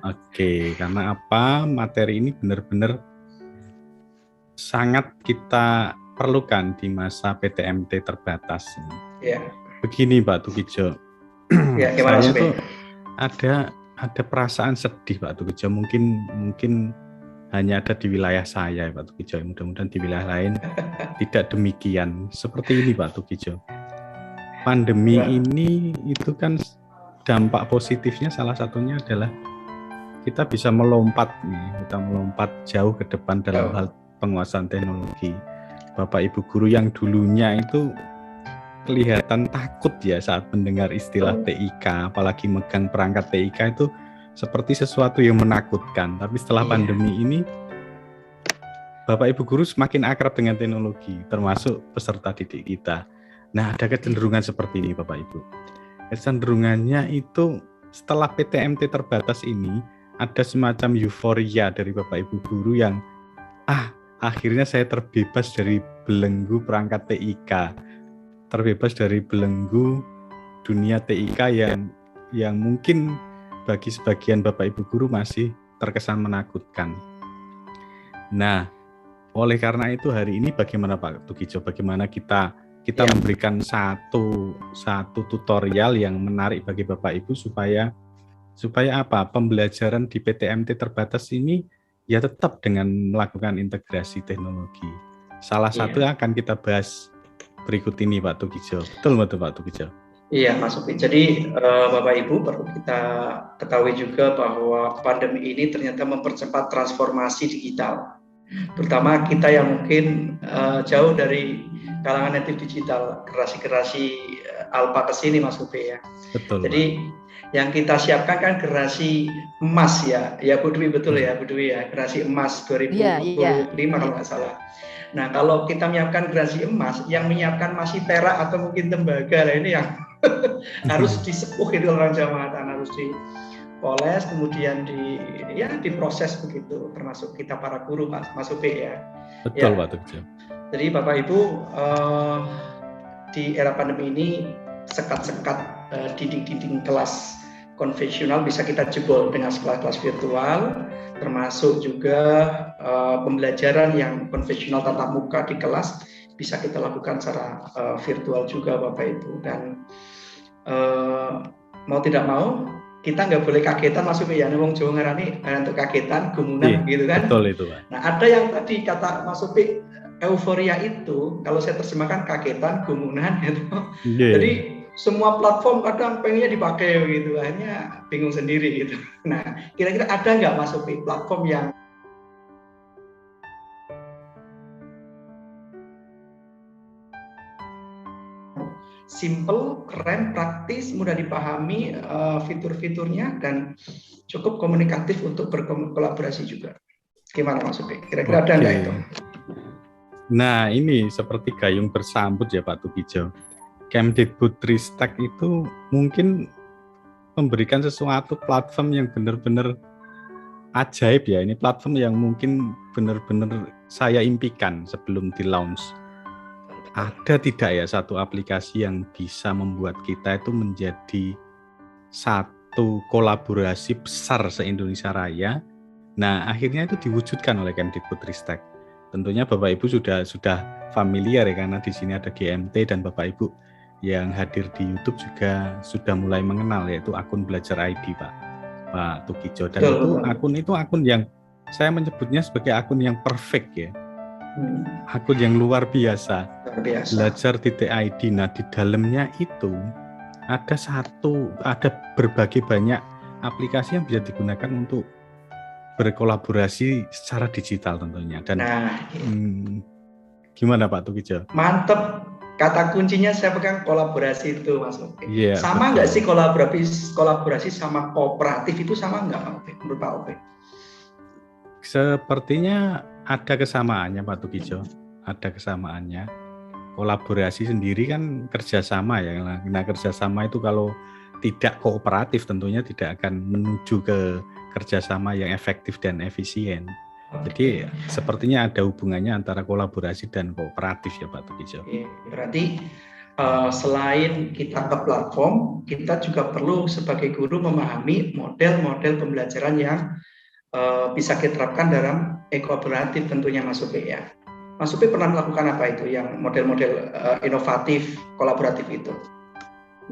Oke, karena apa? Materi ini benar-benar sangat kita perlukan di masa PTMT terbatas ini. Ya. Begini Pak Tukijo, Ya, gimana saya Mas tuh ada perasaan sedih Pak Tukijo. Mungkin hanya ada di wilayah saya Pak Tukijo. Mudah-mudahan di wilayah lain tidak demikian. Seperti ini Pak Tukijo. Pandemi ini itu kan dampak positifnya salah satunya adalah kita bisa melompat jauh ke depan dalam hal penguasaan teknologi. Bapak Ibu guru yang dulunya itu kelihatan takut ya saat mendengar istilah TIK, apalagi megang perangkat TIK itu seperti sesuatu yang menakutkan. Tapi setelah pandemi ini, Bapak Ibu guru semakin akrab dengan teknologi, termasuk peserta didik kita. Nah, ada kecenderungan seperti ini Bapak Ibu. Kecenderungannya itu setelah PTMT terbatas ini, ada semacam euforia dari Bapak Ibu guru yang akhirnya saya terbebas dari belenggu perangkat TIK, terbebas dari belenggu dunia TIK yang mungkin bagi sebagian Bapak Ibu guru masih terkesan menakutkan. Nah, oleh karena itu hari ini bagaimana Pak Tukijo, bagaimana kita memberikan satu tutorial yang menarik bagi Bapak Ibu supaya apa? Pembelajaran di PTMT terbatas ini ya tetap dengan melakukan integrasi teknologi. Salah satu yang akan kita bahas berikut ini Pak Tukijo. Betul Pak Tukijo? Iya Mas Upi. Jadi Bapak Ibu perlu kita ketahui juga bahwa pandemi ini ternyata mempercepat transformasi digital. Terutama kita yang mungkin jauh dari kalangan native digital, generasi alpha ke sini Mas Upi ya. Betul. Jadi yang kita siapkan kan generasi emas ya Bu Dwi, betul ya Bu Dwi ya, generasi emas 2025 kalau nggak salah. Nah kalau kita menyiapkan generasi emas, yang menyiapkan masih perak atau mungkin tembaga, ini yang harus disepuh itu orang Jawa Barat, harus dipoles kemudian diproses begitu, termasuk kita para guru Mas Upi ya. Betul Pak Tukijo. Jadi Bapak Ibu di era pandemi ini sekat-sekat dinding-dinding kelas konvensional bisa kita jebol dengan kelas virtual, termasuk juga pembelajaran yang konvensional tatap muka di kelas bisa kita lakukan secara virtual juga Bapak Ibu. Dan mau tidak mau kita nggak boleh kagetan Mas Upi ya, wong Jawa ngarani untuk kagetan, gumunan gitu kan. Betul itu Pak. Nah ada yang tadi kata Mas Upi euforia itu, kalau saya terjemahkan kagetan, gumunan gitu. Jadi semua platform kadang pengennya dipakai gitu, hanya bingung sendiri gitu. Nah, kira-kira ada nggak Mas Upi platform yang simple, keren, praktis, mudah dipahami fitur-fiturnya dan cukup komunikatif untuk berkolaborasi juga. Gimana Mas Upi? Kira-kira ada nggak itu? Nah, ini seperti gayung bersambut ya Pak Tukijo. Kemdikbudristek itu mungkin memberikan sesuatu platform yang benar-benar ajaib ya. Ini platform yang mungkin benar-benar saya impikan sebelum di launch. Ada tidak ya satu aplikasi yang bisa membuat kita itu menjadi satu kolaborasi besar se-Indonesia Raya. Nah, akhirnya itu diwujudkan oleh Kemdikbudristek. Tentunya Bapak Ibu sudah familiar ya, karena di sini ada GMT dan Bapak Ibu yang hadir di YouTube juga sudah mulai mengenal, yaitu akun Belajar ID Pak Tukijo. Dan itu akun yang saya menyebutnya sebagai akun yang perfect ya. Akun yang luar biasa. Belajar.id. Nah, di dalamnya itu ada berbagai banyak aplikasi yang bisa digunakan untuk berkolaborasi secara digital tentunya. Dan gimana Pak Tukijo? Mantep. Kata kuncinya saya pegang kolaborasi itu Mas Upi. Sama nggak sih kolaborasi sama kooperatif itu sama nggak Pak Upi? Menurut Pak Upi? Sepertinya ada kesamaannya Pak Tukijo. Ada kesamaannya. Kolaborasi sendiri kan kerjasama ya. Nah, kerjasama itu kalau tidak kooperatif tentunya tidak akan menuju ke kerjasama yang efektif dan efisien. Jadi sepertinya ada hubungannya antara kolaborasi dan kooperatif ya Pak Tukijo. Berarti selain kita ke platform, kita juga perlu sebagai guru memahami model-model pembelajaran yang bisa kita terapkan dalam e-kooperatif tentunya Mas Upi ya. Mas Upi pernah melakukan apa itu yang model-model inovatif, kolaboratif itu?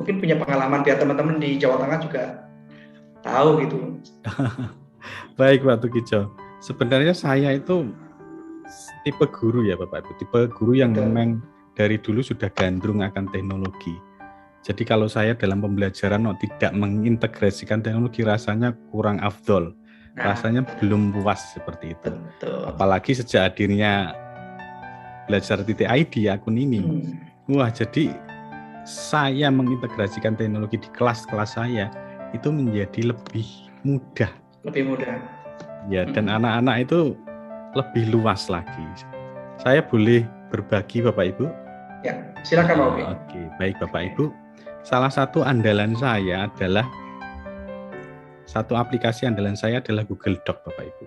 Mungkin punya pengalaman biar teman-teman di Jawa Tengah juga tahu gitu. Baik Pak Tukijo, sebenarnya saya itu tipe guru ya Bapak Ibu, tipe guru yang memang dari dulu sudah gandrung akan teknologi. Jadi kalau saya dalam pembelajaran tidak mengintegrasikan teknologi rasanya kurang afdol, rasanya belum puas seperti itu. Betul. Apalagi sejak hadirnya belajar.id akun ini, wah jadi saya mengintegrasikan teknologi di kelas-kelas saya itu menjadi lebih mudah. Ya, dan anak-anak itu lebih luas lagi. Saya boleh berbagi Bapak Ibu? Ya, silakan Pak Upi. Oke, baik Bapak Ibu. Salah satu andalan saya adalah aplikasi andalan saya adalah Google Doc Bapak Ibu.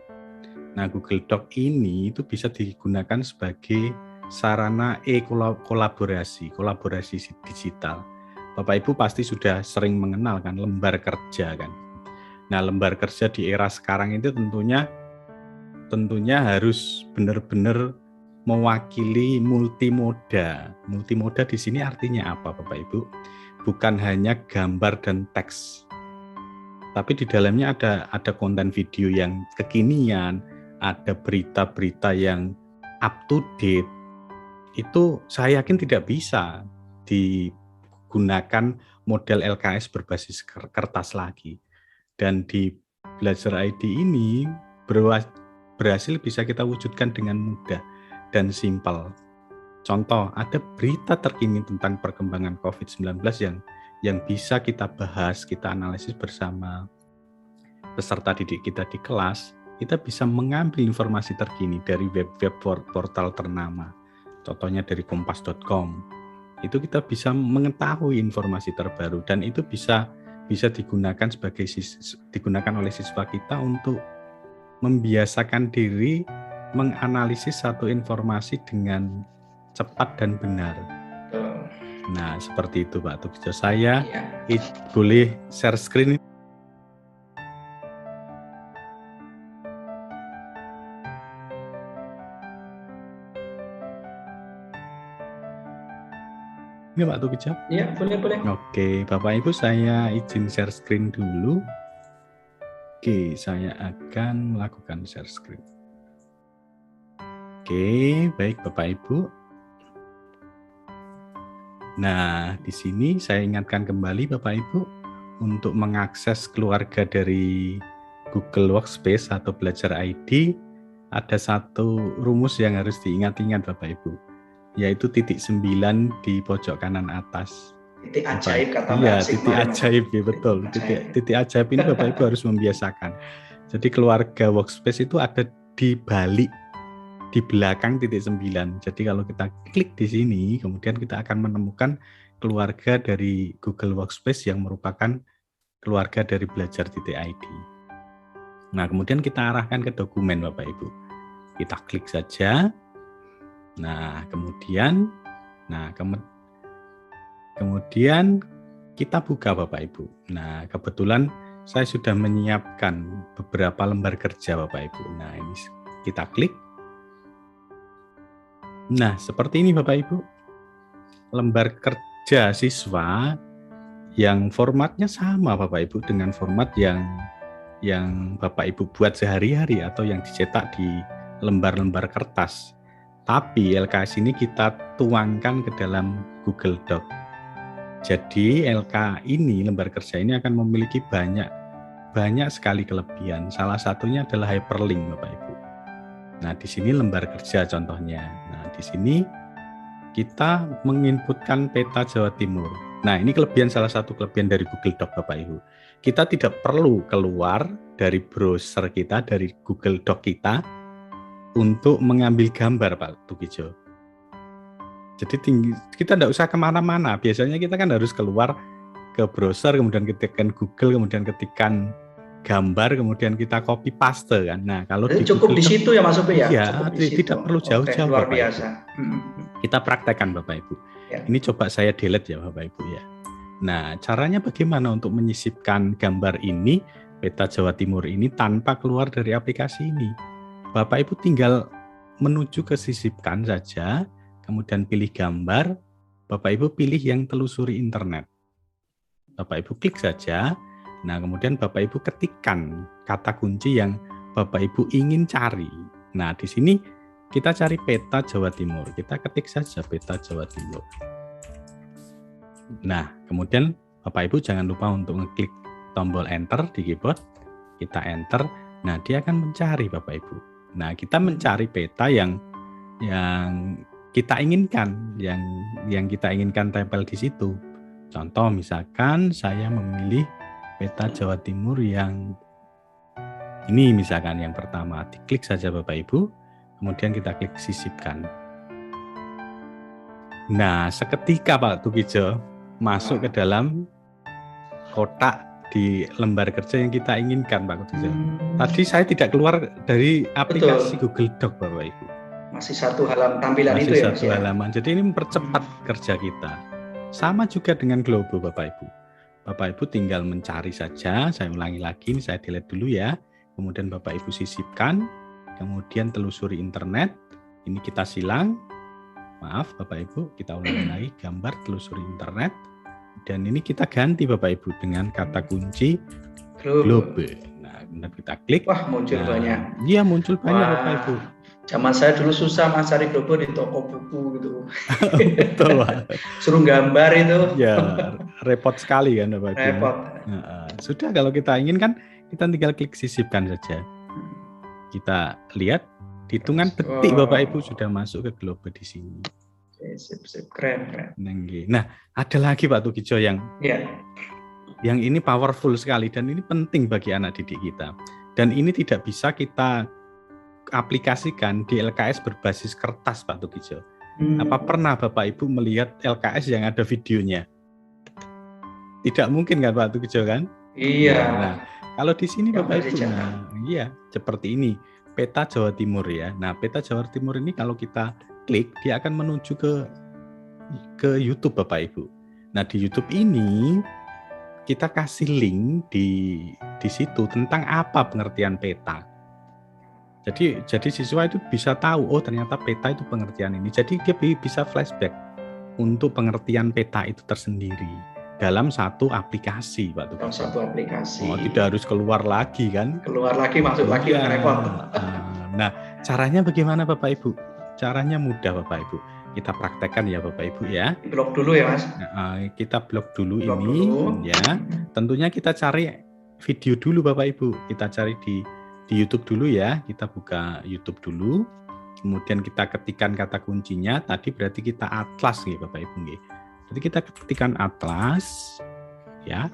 Nah, Google Doc ini itu bisa digunakan sebagai sarana kolaborasi digital. Bapak Ibu pasti sudah sering mengenal kan lembar kerja kan. Nah, lembar kerja di era sekarang itu tentunya harus benar-benar mewakili multimoda. Multimoda di sini artinya apa Bapak Ibu? Bukan hanya gambar dan teks. Tapi di dalamnya ada konten video yang kekinian, ada berita-berita yang up to date. Itu saya yakin tidak bisa digunakan model LKS berbasis kertas lagi. Dan di Belajar ID ini berhasil bisa kita wujudkan dengan mudah dan simpel. Contoh, ada berita terkini tentang perkembangan COVID-19 yang bisa kita bahas, kita analisis bersama peserta didik kita di kelas. Kita bisa mengambil informasi terkini dari web-web portal ternama. Contohnya dari kompas.com. Itu kita bisa mengetahui informasi terbaru dan itu bisa digunakan oleh siswa kita untuk membiasakan diri menganalisis satu informasi dengan cepat dan benar. Nah, seperti itu Pak Tukijo. Saya boleh share screen. Ini Pak Tukijo? Iya, boleh. Oke, Bapak Ibu saya izin share screen dulu. Oke, saya akan melakukan share screen. Oke, baik Bapak Ibu. Nah, di sini saya ingatkan kembali Bapak Ibu untuk mengakses keluarga dari Google Workspace atau Belajar ID, ada satu rumus yang harus diingat-ingat Bapak Ibu, yaitu titik 9 di pojok kanan atas. Titik ajaib kata Mbak. Iya, titik ajaib ya betul. Titik ajaib ini Bapak Ibu harus membiasakan. Jadi keluarga Workspace itu ada di balik, di belakang titik 9. Jadi kalau kita klik di sini, kemudian kita akan menemukan keluarga dari Google Workspace yang merupakan keluarga dari Belajar.id. Nah, kemudian kita arahkan ke dokumen Bapak Ibu. Kita klik saja. Nah, kemudian kita buka Bapak Ibu. Nah, kebetulan saya sudah menyiapkan beberapa lembar kerja Bapak Ibu. Nah, ini kita klik. Nah, seperti ini Bapak Ibu. Lembar kerja siswa yang formatnya sama Bapak Ibu dengan format yang Bapak Ibu buat sehari-hari atau yang dicetak di lembar-lembar kertas. Tapi LKS ini kita tuangkan ke dalam Google Doc. Jadi LK ini, lembar kerja ini akan memiliki banyak sekali kelebihan. Salah satunya adalah hyperlink Bapak Ibu. Nah, di sini lembar kerja contohnya. Nah, di sini kita menginputkan peta Jawa Timur. Nah, ini salah satu kelebihan dari Google Doc Bapak Ibu. Kita tidak perlu keluar dari browser kita, dari Google Doc kita, untuk mengambil gambar Pak Tukijo. Jadi kita tidak usah kemana-mana. Biasanya kita kan harus keluar ke browser, kemudian ketikkan Google, kemudian ketikkan gambar, kemudian kita copy paste kan. Nah, kalau cukup di situ ya Mas Upi ya? Iya, tidak perlu jauhjauh luar Bapak biasa. Ibu. Kita praktekkan Bapak Ibu. Ya. Ini coba saya delete ya Bapak Ibu ya. Nah, caranya bagaimana untuk menyisipkan gambar ini, peta Jawa Timur ini tanpa keluar dari aplikasi ini? Bapak Ibu tinggal menuju ke sisipkan saja, kemudian pilih gambar, Bapak Ibu pilih yang telusuri internet. Bapak Ibu klik saja, nah kemudian Bapak Ibu ketikkan kata kunci yang Bapak Ibu ingin cari. Nah, di sini kita cari peta Jawa Timur. Kita ketik saja peta Jawa Timur. Nah, kemudian Bapak Ibu jangan lupa untuk ngeklik tombol enter di keyboard. Kita enter. Nah, dia akan mencari Bapak Ibu. Nah, kita mencari peta yang kita inginkan, yang kita inginkan tempel di situ. Contoh misalkan saya memilih peta Jawa Timur yang ini misalkan yang pertama. Diklik saja Bapak Ibu. Kemudian kita klik sisipkan. Nah, seketika Pak Tukijo masuk ke dalam kotak di lembar kerja yang kita inginkan Pak Tukijo. Tadi saya tidak keluar dari aplikasi Google Doc Bapak Ibu. Masih satu halaman tampilan masih itu ya. Masih satu halaman. Jadi ini mempercepat kerja kita. Sama juga dengan Globo Bapak Ibu. Bapak Ibu tinggal mencari saja. Saya ulangi lagi, ini saya delete dulu ya. Kemudian Bapak Ibu sisipkan. Kemudian telusuri internet, ini kita silang, maaf Bapak Ibu, kita ulangi lagi, gambar telusuri internet, dan ini kita ganti Bapak Ibu dengan kata kunci Globo. Nah, kemudian kita klik. Wah, muncul banyak. Iya, muncul banyak Bapak Ibu. Zaman saya dulu susah Mas cari Globo di toko buku gitu. Betul Pak. Suruh gambar itu. Ya, repot sekali kan Bapak Ibu. Repot. Nah, sudah kalau kita inginkan, kita tinggal klik sisipkan saja. Kita lihat hitungan detik Bapak Ibu sudah masuk ke Globo di sini. Sip, keren. Nah, ada lagi Pak Tukijo yang ini powerful sekali dan ini penting bagi anak didik kita. Dan ini tidak bisa kita aplikasikan di LKS berbasis kertas Pak Tukijo. Apa pernah Bapak Ibu melihat LKS yang ada videonya? Tidak mungkin kan Pak Tukijo kan? Iya. Nah, kalau di sini Bapak Ibu, iya seperti ini peta Jawa Timur ya. Nah, peta Jawa Timur ini kalau kita klik, dia akan menuju ke YouTube Bapak Ibu. Nah, di YouTube ini kita kasih link di situ tentang apa pengertian peta. Jadi siswa itu bisa tahu, oh ternyata peta itu pengertian ini. Jadi dia bisa flashback untuk pengertian peta itu tersendiri. Dalam satu aplikasi, Pak Tukijo. Dalam satu aplikasi. Oh, tidak harus keluar lagi kan? Keluar lagi, masuk lagi, repot. Nah, caranya bagaimana Bapak Ibu? Caranya mudah Bapak Ibu. Kita praktekkan ya Bapak Ibu ya. Blok dulu ya Mas. Nah, kita blok dulu ya. Tentunya kita cari video dulu Bapak Ibu. Kita cari di YouTube dulu ya. Kita buka YouTube dulu. Kemudian kita ketikkan kata kuncinya. Tadi berarti kita atlas nih Bapak Ibu nih. Jadi kita ketikkan atlas, ya,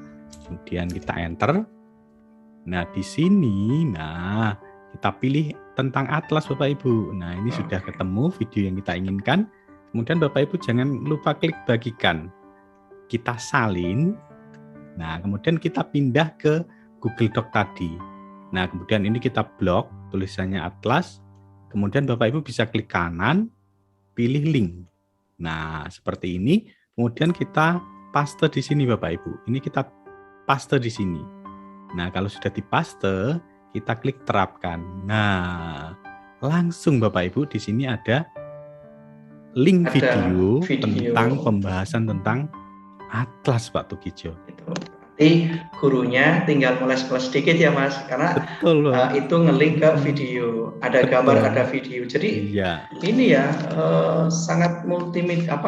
kemudian kita enter. Nah di sini, kita pilih tentang atlas Bapak Ibu. Nah ini sudah ketemu video yang kita inginkan. Kemudian Bapak Ibu jangan lupa klik bagikan. Kita salin. Nah kemudian kita pindah ke Google Doc tadi. Nah kemudian ini kita blok tulisannya atlas. Kemudian Bapak Ibu bisa klik kanan, pilih link. Nah seperti ini. Kemudian kita paste di sini Bapak Ibu. Ini kita paste di sini. Nah, kalau sudah dipaste, kita klik terapkan. Nah, langsung Bapak Ibu di sini ada link video tentang pembahasan tentang atlas Pak Tukijo. Berarti gurunya tinggal moles-moles sedikit ya Mas, karena itu nge-link ke video, ada gambar, ada video. Jadi ini ya sangat multimedia,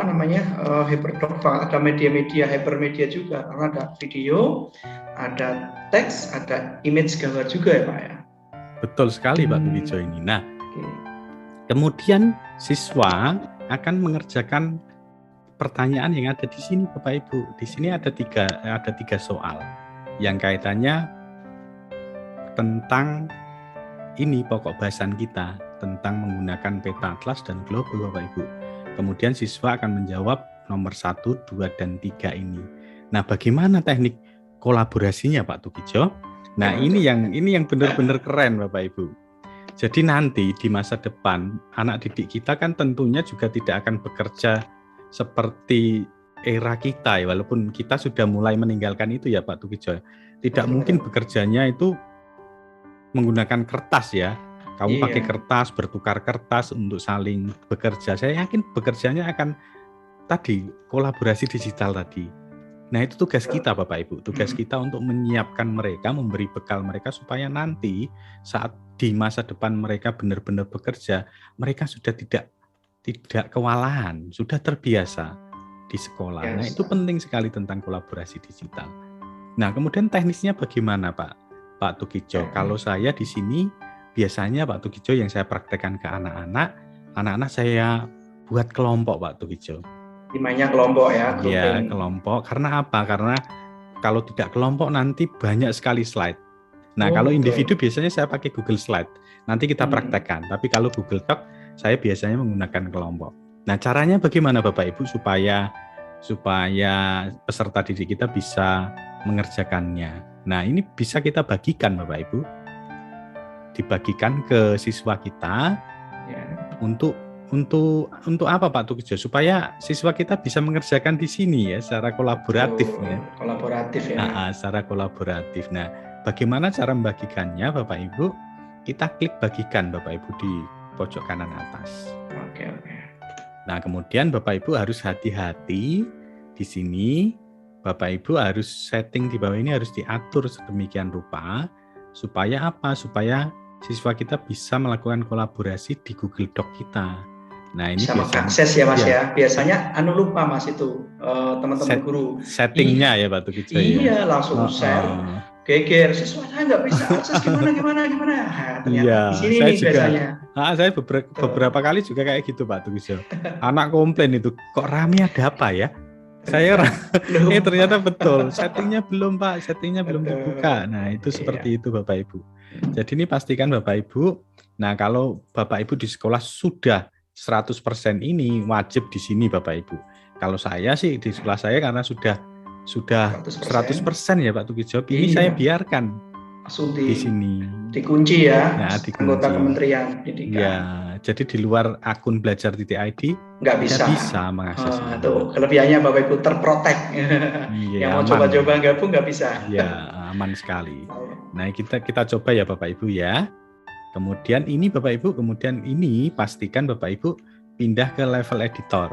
hyperdoc, ada media-media hypermedia juga, karena ada video, ada teks, ada image gambar juga ya Pak ya. Betul sekali Pak Tukijo ini. Nah, kemudian siswa akan mengerjakan pertanyaan yang ada di sini Bapak Ibu. Di sini ada tiga soal yang kaitannya tentang ini pokok bahasan kita tentang menggunakan peta atlas dan globe Bapak Ibu. Kemudian siswa akan menjawab nomor 1, 2, dan 3 ini. Nah, bagaimana teknik kolaborasinya Pak Tukijo? Nah, ini yang benar-benar keren Bapak Ibu. Jadi nanti di masa depan anak didik kita kan tentunya juga tidak akan bekerja seperti era kita ya, walaupun kita sudah mulai meninggalkan itu ya Pak Tukijo. Tidak mungkin bekerjanya itu menggunakan kertas ya. Kamu pakai kertas, bertukar kertas untuk saling bekerja. Saya yakin bekerjanya akan tadi kolaborasi digital tadi. Nah itu tugas kita Bapak Ibu, tugas kita untuk menyiapkan mereka, memberi bekal mereka supaya nanti saat di masa depan mereka benar-benar bekerja, mereka sudah tidak kewalahan, sudah terbiasa di sekolah. Nah itu penting sekali tentang kolaborasi digital. Nah kemudian teknisnya bagaimana Pak Tukijo? Kalau saya di sini biasanya Pak Tukijo yang saya praktekkan ke anak-anak saya buat kelompok Pak Tukijo. Dimanya kelompok ya? Iya kelompok. Karena apa? Karena kalau tidak kelompok nanti banyak sekali slide. Nah kalau individu biasanya saya pakai Google Slide. Nanti kita praktekkan. Tapi kalau Google Doc saya biasanya menggunakan kelompok. Nah caranya bagaimana Bapak Ibu supaya peserta didik kita bisa mengerjakannya. Nah ini bisa kita bagikan Bapak Ibu. Dibagikan ke siswa kita untuk apa Pak Tukijo? Supaya siswa kita bisa mengerjakan di sini ya secara kolaboratif ya. Kolaboratif ya. Secara kolaboratif. Nah, bagaimana cara membagikannya Bapak Ibu? Kita klik bagikan Bapak Ibu di pojok kanan atas. Oke. Nah, kemudian Bapak Ibu harus hati-hati di sini. Bapak Ibu harus setting di bawah ini harus diatur sedemikian rupa supaya apa? Supaya siswa kita bisa melakukan kolaborasi di Google Doc kita. Nah ini bisa mengakses ya Mas ya. Biasanya lupa Mas itu teman-teman guru. Settingnya ya Pak Tukijo. Iya langsung share. Geger siswa saya nggak bisa akses gimana. Iya. Di sini nih biasanya. Saya beberapa kali juga kayak gitu Pak Tukijo. Anak komplain itu kok rame ada apa ya? Saya ternyata betul settingnya belum Pak, settingnya belum dibuka. Nah itu seperti itu Bapak Ibu. Jadi ini pastikan Bapak Ibu. Nah kalau Bapak Ibu di sekolah sudah 100% ini wajib di sini Bapak Ibu. Kalau saya sih di sekolah saya karena sudah 100% ya Pak Tukijo. Ini saya biarkan di sini. Dikunci ya. Nah, anggota Kementerian Pendidikan. Ya, jadi di luar akun belajar.id nggak bisa mengakses. Tuh kelebihannya Bapak Ibu terprotek. Yang mau coba-coba gabung nggak bisa. Ya, aman sekali. Nah, kita coba ya Bapak Ibu ya. Kemudian ini Bapak Ibu, pastikan Bapak Ibu pindah ke level editor.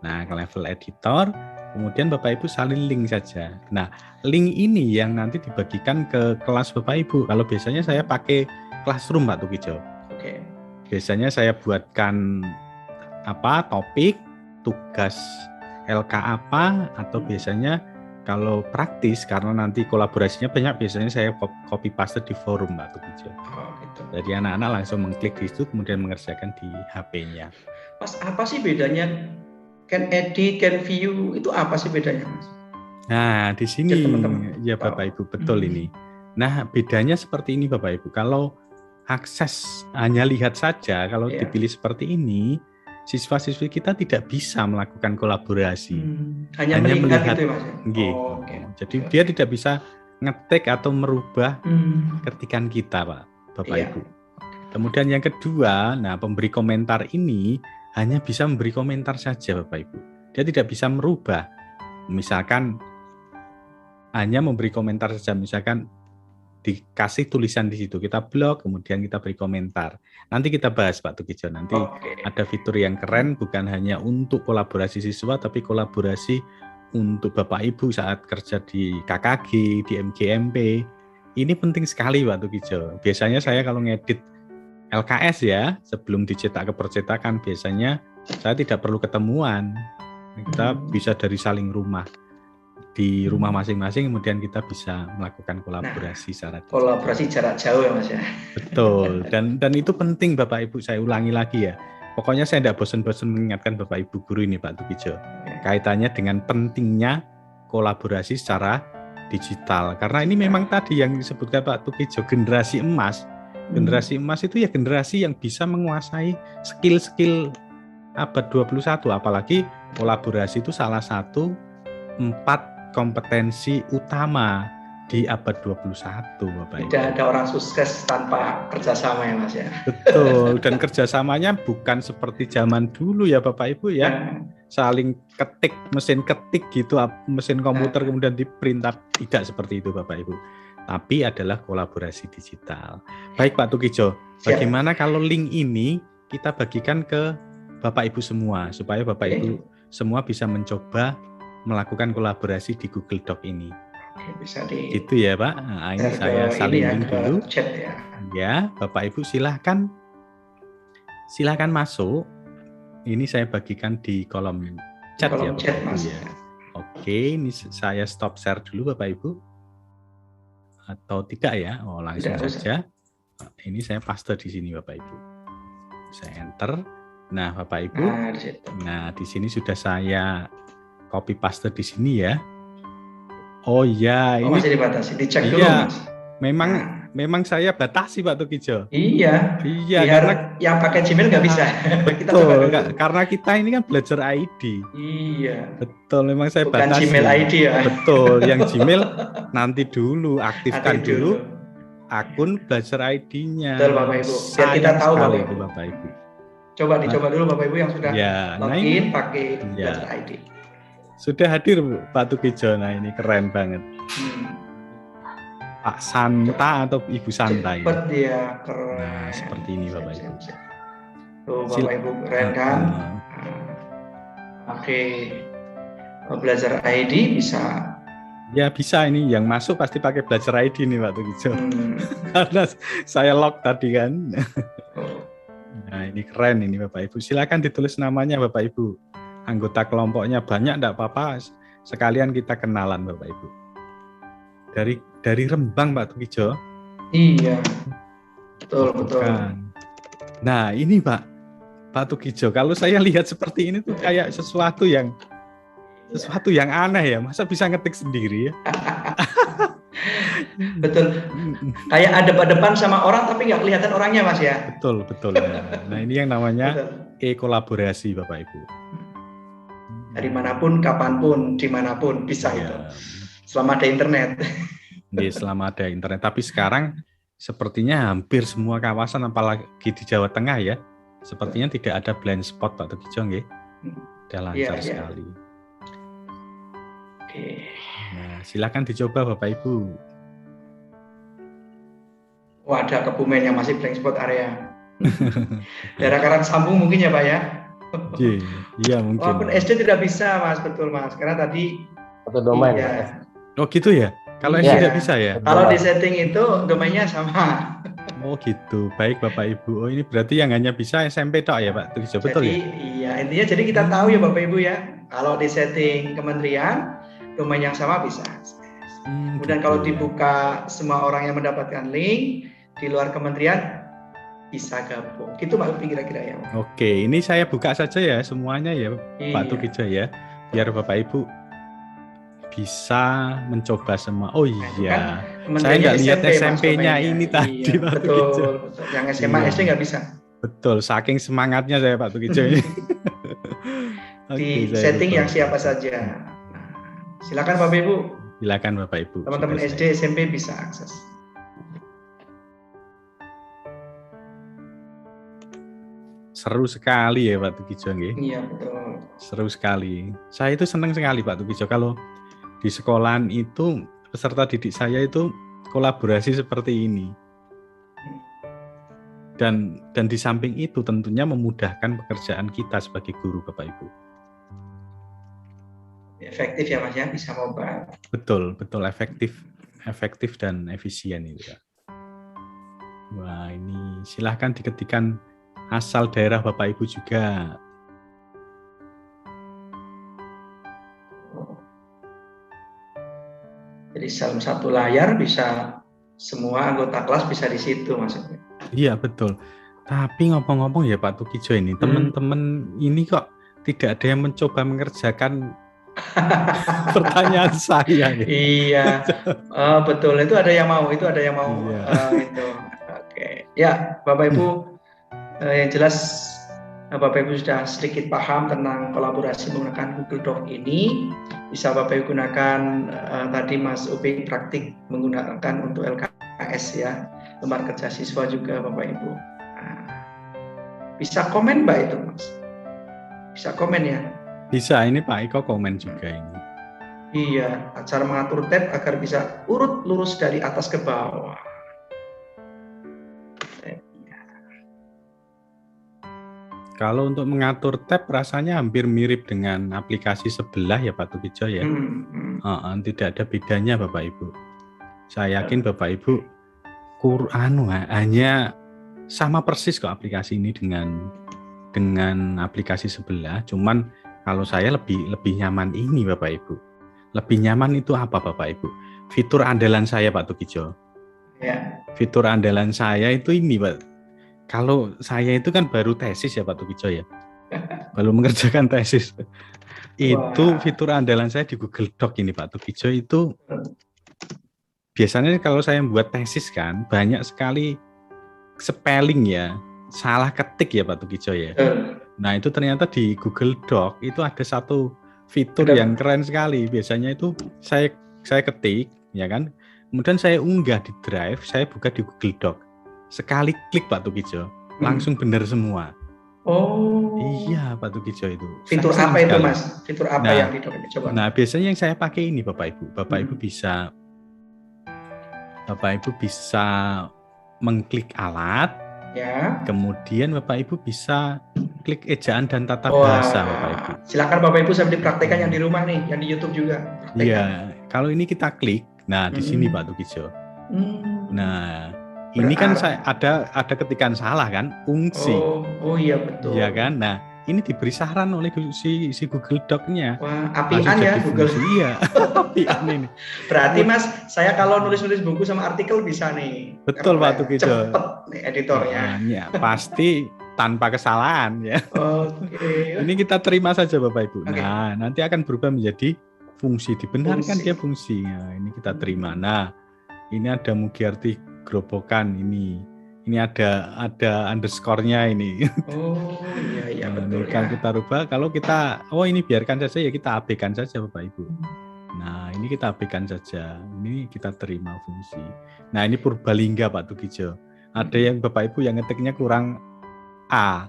Nah, ke level editor, kemudian Bapak Ibu salin link saja. Nah, link ini yang nanti dibagikan ke kelas Bapak Ibu. Kalau biasanya saya pakai Classroom Pak Tukijo. Oke. Biasanya saya buatkan topik, tugas LK apa, atau biasanya kalau praktis karena nanti kolaborasinya banyak, biasanya saya copy paste di forum Pak Tukijo. Gitu. Jadi anak-anak langsung mengklik di situ kemudian mengerjakan di HP-nya. Mas, apa sih bedanya Can Edit, Can View, itu apa sih bedanya Mas? Nah di sini ya Bapak Ibu betul ini. Nah bedanya seperti ini Bapak Ibu. Kalau akses hanya lihat saja, kalau dipilih seperti ini, siswa-siswi kita tidak bisa melakukan kolaborasi. Hanya melihat gitu ya Mas? Jadi dia tidak bisa ngetik atau merubah ketikan kita Bapak Ibu. Kemudian yang kedua, pemberi komentar ini hanya bisa memberi komentar saja Bapak Ibu. Dia tidak bisa merubah. Misalkan hanya memberi komentar saja, misalkan dikasih tulisan di situ, kita blok, kemudian kita beri komentar. Nanti kita bahas Pak Tukijo, nanti ada fitur yang keren, bukan hanya untuk kolaborasi siswa, tapi kolaborasi untuk Bapak Ibu saat kerja di KKG, di MGMP. Ini penting sekali Pak Tukijo. Biasanya saya kalau ngedit LKS ya, sebelum dicetak ke percetakan, biasanya saya tidak perlu ketemuan. Kita bisa dari saling rumah. Di rumah masing-masing, kemudian kita bisa melakukan kolaborasi secara digital. Kolaborasi jarak jauh ya Mas ya. Betul, dan itu penting Bapak Ibu, saya ulangi lagi ya. Pokoknya saya tidak bosan-bosan mengingatkan Bapak Ibu guru ini Pak Tukijo. Kaitannya dengan pentingnya kolaborasi secara digital. Karena ini memang tadi yang disebutkan Pak Tukijo, generasi emas. Generasi emas itu ya generasi yang bisa menguasai skill-skill abad 21. Apalagi kolaborasi itu salah satu 4 kompetensi utama di abad 21 Bapak Ibu. Tidak ada orang sukses tanpa kerjasama ya Mas ya. Betul, dan kerjasamanya bukan seperti zaman dulu ya Bapak Ibu ya. saling ketik, mesin ketik gitu, mesin komputer kemudian di print. Tidak seperti itu Bapak Ibu. Tapi adalah kolaborasi digital. Baik Pak Tukijo, bagaimana kalau link ini kita bagikan ke Bapak Ibu semua supaya Bapak Ibu semua bisa mencoba melakukan kolaborasi di Google Doc ini. Bisa di gitu ya Pak. Nah, ini saya salin link dulu. Chat ya. Ya, Bapak Ibu silahkan masuk. Ini saya bagikan di kolom chat ya Bapak Ibu ya. Oke, ini saya stop share dulu Bapak Ibu. Atau tidak ya? Oh, langsung saja. Ini saya paste di sini Bapak Ibu. Saya enter. Nah, Bapak Ibu. Nah, di sini sudah saya copy paste di sini ya. Oh iya, ini masih dibatasi, dicek dulu Mas. Memang saya batasi Pak Tukijo. Iya. Karena yang pakai Gmail nggak bisa. Betul, karena kita ini kan belajar ID. Iya. Betul, memang saya bukan batasi. Gmail ID ya. Betul, yang Gmail nanti dulu aktifkan dulu akun belajar ID-nya. Betul Bapak Ibu. Biar kita tahu Bapak Ibu. Coba dicoba dulu Bapak Ibu yang sudah login pakai belajar ID. Sudah hadir Pak Tukijo. Nah ini keren banget. Pak Santa atau Ibu Santa ini. Cepet dia, keren. Nah seperti ini Bapak Ibu. Tuh Bapak Ibu keren kan? Oke. Belajar ID bisa. Ya bisa, ini yang masuk pasti pakai belajar ID nih Pak Tukijo. Karena saya log tadi kan. Nah ini keren ini Bapak Ibu. Silakan ditulis namanya Bapak Ibu. Anggota kelompoknya banyak enggak apa-apa. Sekalian kita kenalan Bapak Ibu. Dari Rembang Pak Tukijo. Iya. Betul. Nah, ini Pak Tukijo, kalau saya lihat seperti ini tuh kayak sesuatu yang aneh ya. Masa bisa ngetik sendiri ya? Betul. Kayak adep-adepan sama orang tapi nggak kelihatan orangnya Mas ya. Betul. Nah, ini yang namanya e-kolaborasi Bapak Ibu. Dari manapun, kapanpun, dimanapun bisa itu. Selama ada internet. Selama ada internet. Tapi sekarang sepertinya hampir semua kawasan, apalagi di Jawa Tengah ya, sepertinya tidak ada blind spot Pak Tukijo nggih. Sudah lancar sekali. Oke. Nah, silakan dicoba Bapak Ibu. Ada Kebumen yang masih blank spot area. Daerah Karangsambung mungkin ya Pak ya. Iya mungkin. Walaupun SD tidak bisa Mas, betul Mas. Karena tadi atau domain ya. Oh gitu ya? Kalau SD tidak bisa ya? Kalau di setting itu domainnya sama. Oh gitu, baik Bapak Ibu. Oh ini berarti yang hanya bisa SMP tok ya Pak Tukijo, betul ya? Iya, intinya jadi kita tahu ya Bapak Ibu ya. Kalau di setting kementerian, domain yang sama bisa. Kemudian kalau dibuka semua orang yang mendapatkan link di luar kementerian bisa gabung. Gitu Pak kira-kira ya. Oke, ini saya buka saja ya semuanya ya Pak Tukijo ya. Biar Bapak Ibu bisa mencoba semua. Oh iya, saya nggak lihat SMP-nya ini tadi Pak Tukijo. Yang SMA SD nggak bisa. Betul, saking semangatnya saya Pak Tukijo ini. Di setting yang siapa saja. Silakan Bapak Ibu. Silakan Bapak Ibu. Teman-teman SD, SMP bisa akses. Seru sekali ya Pak Tukijo nggih. Iya betul. Seru sekali. Saya itu senang sekali Pak Tukijo kalau di sekolahan itu peserta didik saya itu kolaborasi seperti ini. Dan di samping itu tentunya memudahkan pekerjaan kita sebagai guru Bapak Ibu. Efektif ya Mas ya, bisa mobile. Betul efektif dan efisien itu ya. Wah, ini silahkan diketikkan asal daerah Bapak Ibu juga. Jadi dalam satu layar bisa semua anggota kelas bisa di situ maksudnya. Iya betul. Tapi ngomong-ngomong ya Pak Tukijo ini, teman-teman ini kok tidak ada yang mencoba mengerjakan pertanyaan saya. Gitu. Iya, betul. Itu ada yang mau. Itu. Oke. Ya, Bapak Ibu, yang jelas Bapak Ibu sudah sedikit paham tentang kolaborasi menggunakan Google Doc ini. Bisa Bapak Ibu gunakan tadi Mas Upi praktik menggunakan untuk LKS ya, lembar kerja siswa juga Bapak Ibu. Nah, bisa komen Mbak itu Mas. Bisa komen ya. Bisa, ini Pak Iko komen juga ini. Iya, cara mengatur tab agar bisa urut lurus dari atas ke bawah. Kalau untuk mengatur tab rasanya hampir mirip dengan aplikasi sebelah ya Pak Tukijo ya. Tidak ada bedanya Bapak Ibu. Saya yakin Bapak Ibu hanya sama persis kok aplikasi ini dengan aplikasi sebelah. Cuman kalau saya lebih nyaman ini Bapak Ibu. Lebih nyaman itu apa Bapak Ibu? Fitur andalan saya Pak Tukijo. Ya. Fitur andalan saya itu ini Pak. Kalau saya itu kan baru tesis ya Pak Tukijo ya. Baru mengerjakan tesis. Itu fitur andalan saya di Google Doc ini Pak Tukijo itu. Biasanya kalau saya membuat tesis kan banyak sekali spelling ya. Salah ketik ya Pak Tukijo ya. Nah itu ternyata di Google Doc itu ada satu fitur yang keren sekali. Biasanya itu saya ketik ya kan. Kemudian saya unggah di Drive, saya buka di Google Doc. Sekali klik Pak Tukijo, langsung benar semua. Oh. Iya Pak Tukijo itu. Fitur apa sekali. Itu Mas? Fitur apa yang dicoba? Nah biasanya yang saya pakai ini Bapak Ibu. Bapak Ibu bisa mengklik alat. Ya. Kemudian Bapak Ibu bisa klik ejaan dan tata bahasa Bapak Ibu. Silakan Bapak Ibu sambil dipraktekkan yang di rumah nih, yang di YouTube juga. Iya. Kalau ini kita klik, nah di sini Pak Tukijo. Nah. Ini kan saya ada ketikan salah kan, fungsi. Oh iya betul. Iya kan. Nah, ini diberi saran oleh si Google Doc-nya. Wah, apian ya Google. Iya, apian ini. Berarti Mas, saya kalau nulis buku sama artikel bisa nih. Betul Pak Tukijo. Cepet nih editornya. Ya, pasti tanpa kesalahan ya. Oke. Ini kita terima saja Bapak Ibu. Okay. Nah, nanti akan berubah menjadi fungsi, dibenarkan dia fungsi. Nah, ini kita terima. Nah, ini ada Mugiarti Grobokan ini ada underscore-nya ini. Oh iya betul. Kalau kita rubah, kalau kita ini biarkan saja ya kita abaikan saja Bapak Ibu. Nah ini kita abaikan saja, ini kita terima fungsi. Nah ini Purbalingga Pak Tukijo. Ada yang Bapak Ibu yang ngetiknya kurang A,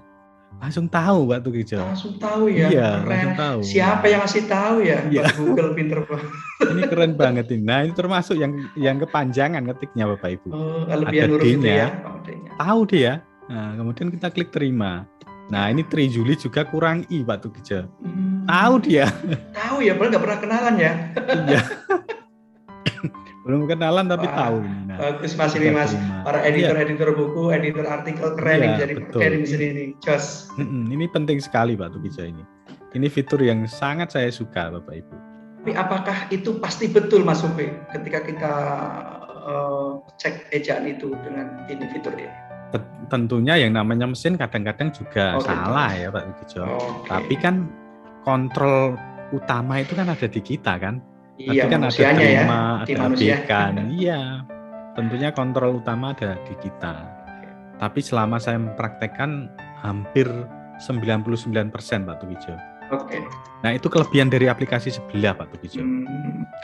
langsung tahu Pak Tukijo. Langsung tahu ya. Iya, langsung tahu. Siapa yang ngasih tahu ya? Iya. Google pinter banget. Ini keren banget ini. Nah, ini termasuk yang kepanjangan ketiknya Bapak Ibu. Ada D-nya. Tahu dia. Nah, kemudian kita klik terima. Nah, ini Tri Juli juga kurang I Pak Tukijo. Tahu dia. Tahu ya, padahal nggak pernah kenalan ya. Iya. Belum kenalan tapi tahu ini. Nah, bagus Mas ini Mas. Para editor buku, editor artikel keren yang jadi sharing di sini nih. Jos. Ini penting sekali Pak Tukijo ini. Ini fitur yang sangat saya suka Bapak Ibu. Tapi apakah itu pasti betul Mas Upi ketika kita cek ejaan itu dengan ini fitur ini? Tentunya yang namanya mesin kadang-kadang juga salah ya Pak Tukijo. Tapi kan kontrol utama itu kan ada di kita kan. Iya, kan ada terima, ada abaikan. Iya, tentunya kontrol utama ada di kita. Tapi selama saya mempraktekkan hampir 99% Pak Tukijo. Oke. Nah itu kelebihan dari aplikasi sebelah Pak Tukijo.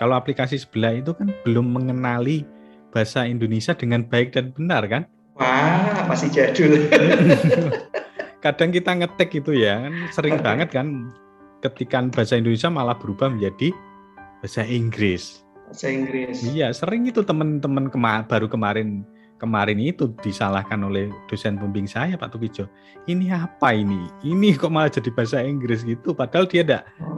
Kalau aplikasi sebelah itu kan belum mengenali bahasa Indonesia dengan baik dan benar kan? Wah masih jadul. Kadang kita ngetik gitu ya, kan sering banget kan ketikan bahasa Indonesia malah berubah menjadi bahasa Inggris. Bahasa Inggris. Iya sering itu teman-teman baru kemarin itu disalahkan oleh dosen pembimbing saya Pak Tukijo. Ini apa ini? Ini kok malah jadi bahasa Inggris gitu. Padahal dia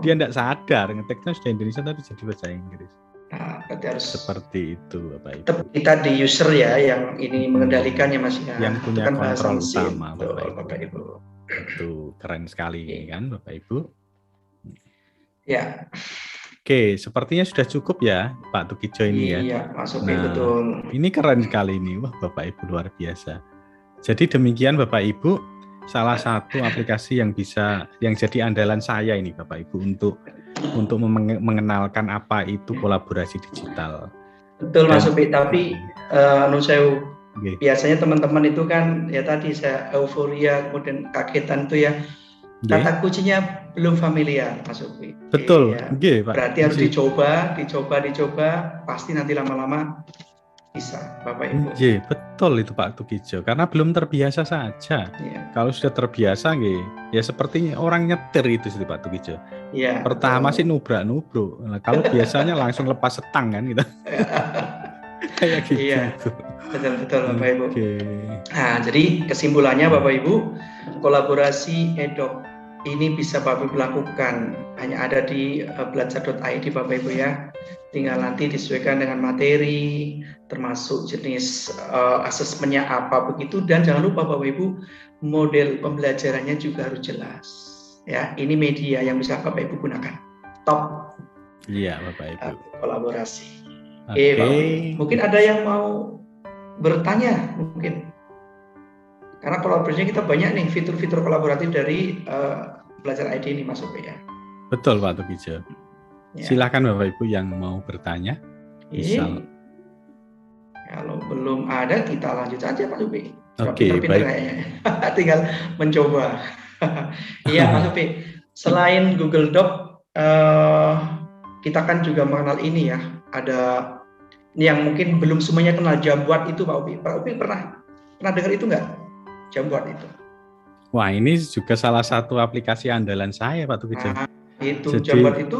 enggak sadar ngetiknya sudah Indonesia tapi jadi bahasa Inggris. Nah, berarti harus seperti itu Bapak Ibu. Kita di user ya yang ini mengendalikannya Mas ya. Yang punya kontrol utama Bapak Ibu. Itu keren sekali kan Bapak Ibu. Ya. Oke, sepertinya sudah cukup ya Pak Tukijo ini ya. Iya, masuk betul. Ini keren sekali ini, wah Bapak Ibu luar biasa. Jadi demikian Bapak Ibu, salah satu aplikasi yang jadi andalan saya ini Bapak Ibu untuk mengenalkan apa itu kolaborasi digital. Betul Mas Upi, tapi biasanya teman-teman itu kan ya tadi saya euforia kemudian kagetan itu ya. Kata kuncinya belum familiar Mas Upi. Betul. Pak. Berarti harus dicoba, pasti nanti lama-lama bisa, Bapak Ibu. Iya, betul itu Pak Tukijo. Karena belum terbiasa saja. Ya. Kalau sudah terbiasa, ya seperti orang nyetir itu sih Pak Tukijo. Ya, pertama betul. sih nubrak-nubruk. Nah, kalau biasanya langsung lepas setang kan gitu. Kayak gitu. Iya, betul Bapak Ibu. Okay. Nah, jadi kesimpulannya Bapak Ibu, kolaborasi edok ini bisa Bapak Ibu lakukan hanya ada di belajar.id Bapak Ibu ya. Tinggal nanti disesuaikan dengan materi, termasuk jenis asesmennya apa begitu, dan jangan lupa Bapak Ibu model pembelajarannya juga harus jelas. Ya, ini media yang bisa Bapak Ibu gunakan. Top. Iya Bapak Ibu. Kolaborasi. Oke. Bapak Ibu. Mungkin ada yang mau bertanya mungkin. Karena kolaborasinya kita banyak nih fitur-fitur kolaboratif dari belajar ID ini Mas Upi ya. Betul Pak Tukijo. Ya. Silakan Bapak Ibu yang mau bertanya. Bisa. Kalau belum ada kita lanjut saja Pak Upi. Oke, baik. Tinggal mencoba. Iya Mas Upi. Selain Google Doc, kita kan juga mengenal ini ya. Ada yang mungkin belum semuanya kenal Jamboard itu Pak Upi. Pak Upi pernah dengar itu nggak? Jamboard itu. Wah, ini juga salah satu aplikasi andalan saya Pak Tukijo. Nah, itu Jamboard itu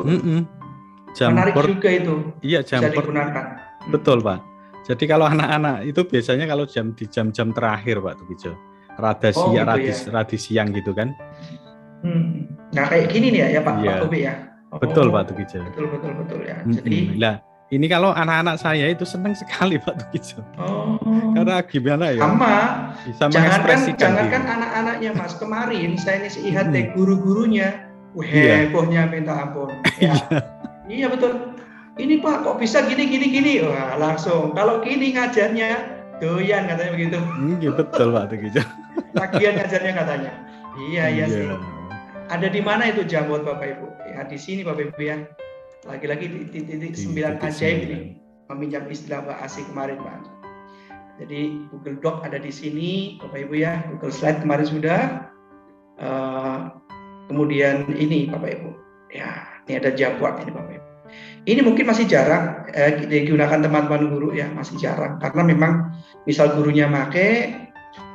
menarik juga itu. Iya, Jamboard bisa digunakan. Betul Pak. Jadi kalau anak-anak itu biasanya kalau di jam-jam terakhir Pak Tukijo, rada siang gitu kan. Nah kayak gini nih ya Pak Upi ya. Betul Pak Tukijo. Betul ya. Jadi ini kalau anak-anak saya itu senang sekali Pak Tukijo. Karena gimana ya? Sama. Bisa mengekspresikan. Jangankan anak-anaknya Mas. Kemarin saya ngisi IHT guru-gurunya, hebohnya minta ampun. Ya. Iya betul. Ini Pak kok bisa gini. Wah langsung. Kalau gini ngajarnya doyan katanya begitu. Iya betul Pak Tukijo. Lagian ngajarnya katanya. Iya sih. Ada di mana itu Jamboard Bapak Ibu? Ya di sini Bapak Ibu ya. Lagi-lagi di titik 9 ajaib ini, meminjam istilah Pak Asih kemarin Pak. Jadi Google Doc ada di sini Bapak Ibu ya, Google Slide kemarin sudah. Kemudian ini Bapak Ibu, ya ini ada Jamboard ini Bapak Ibu. Ini mungkin masih jarang digunakan teman-teman guru ya, masih jarang karena memang misal gurunya make,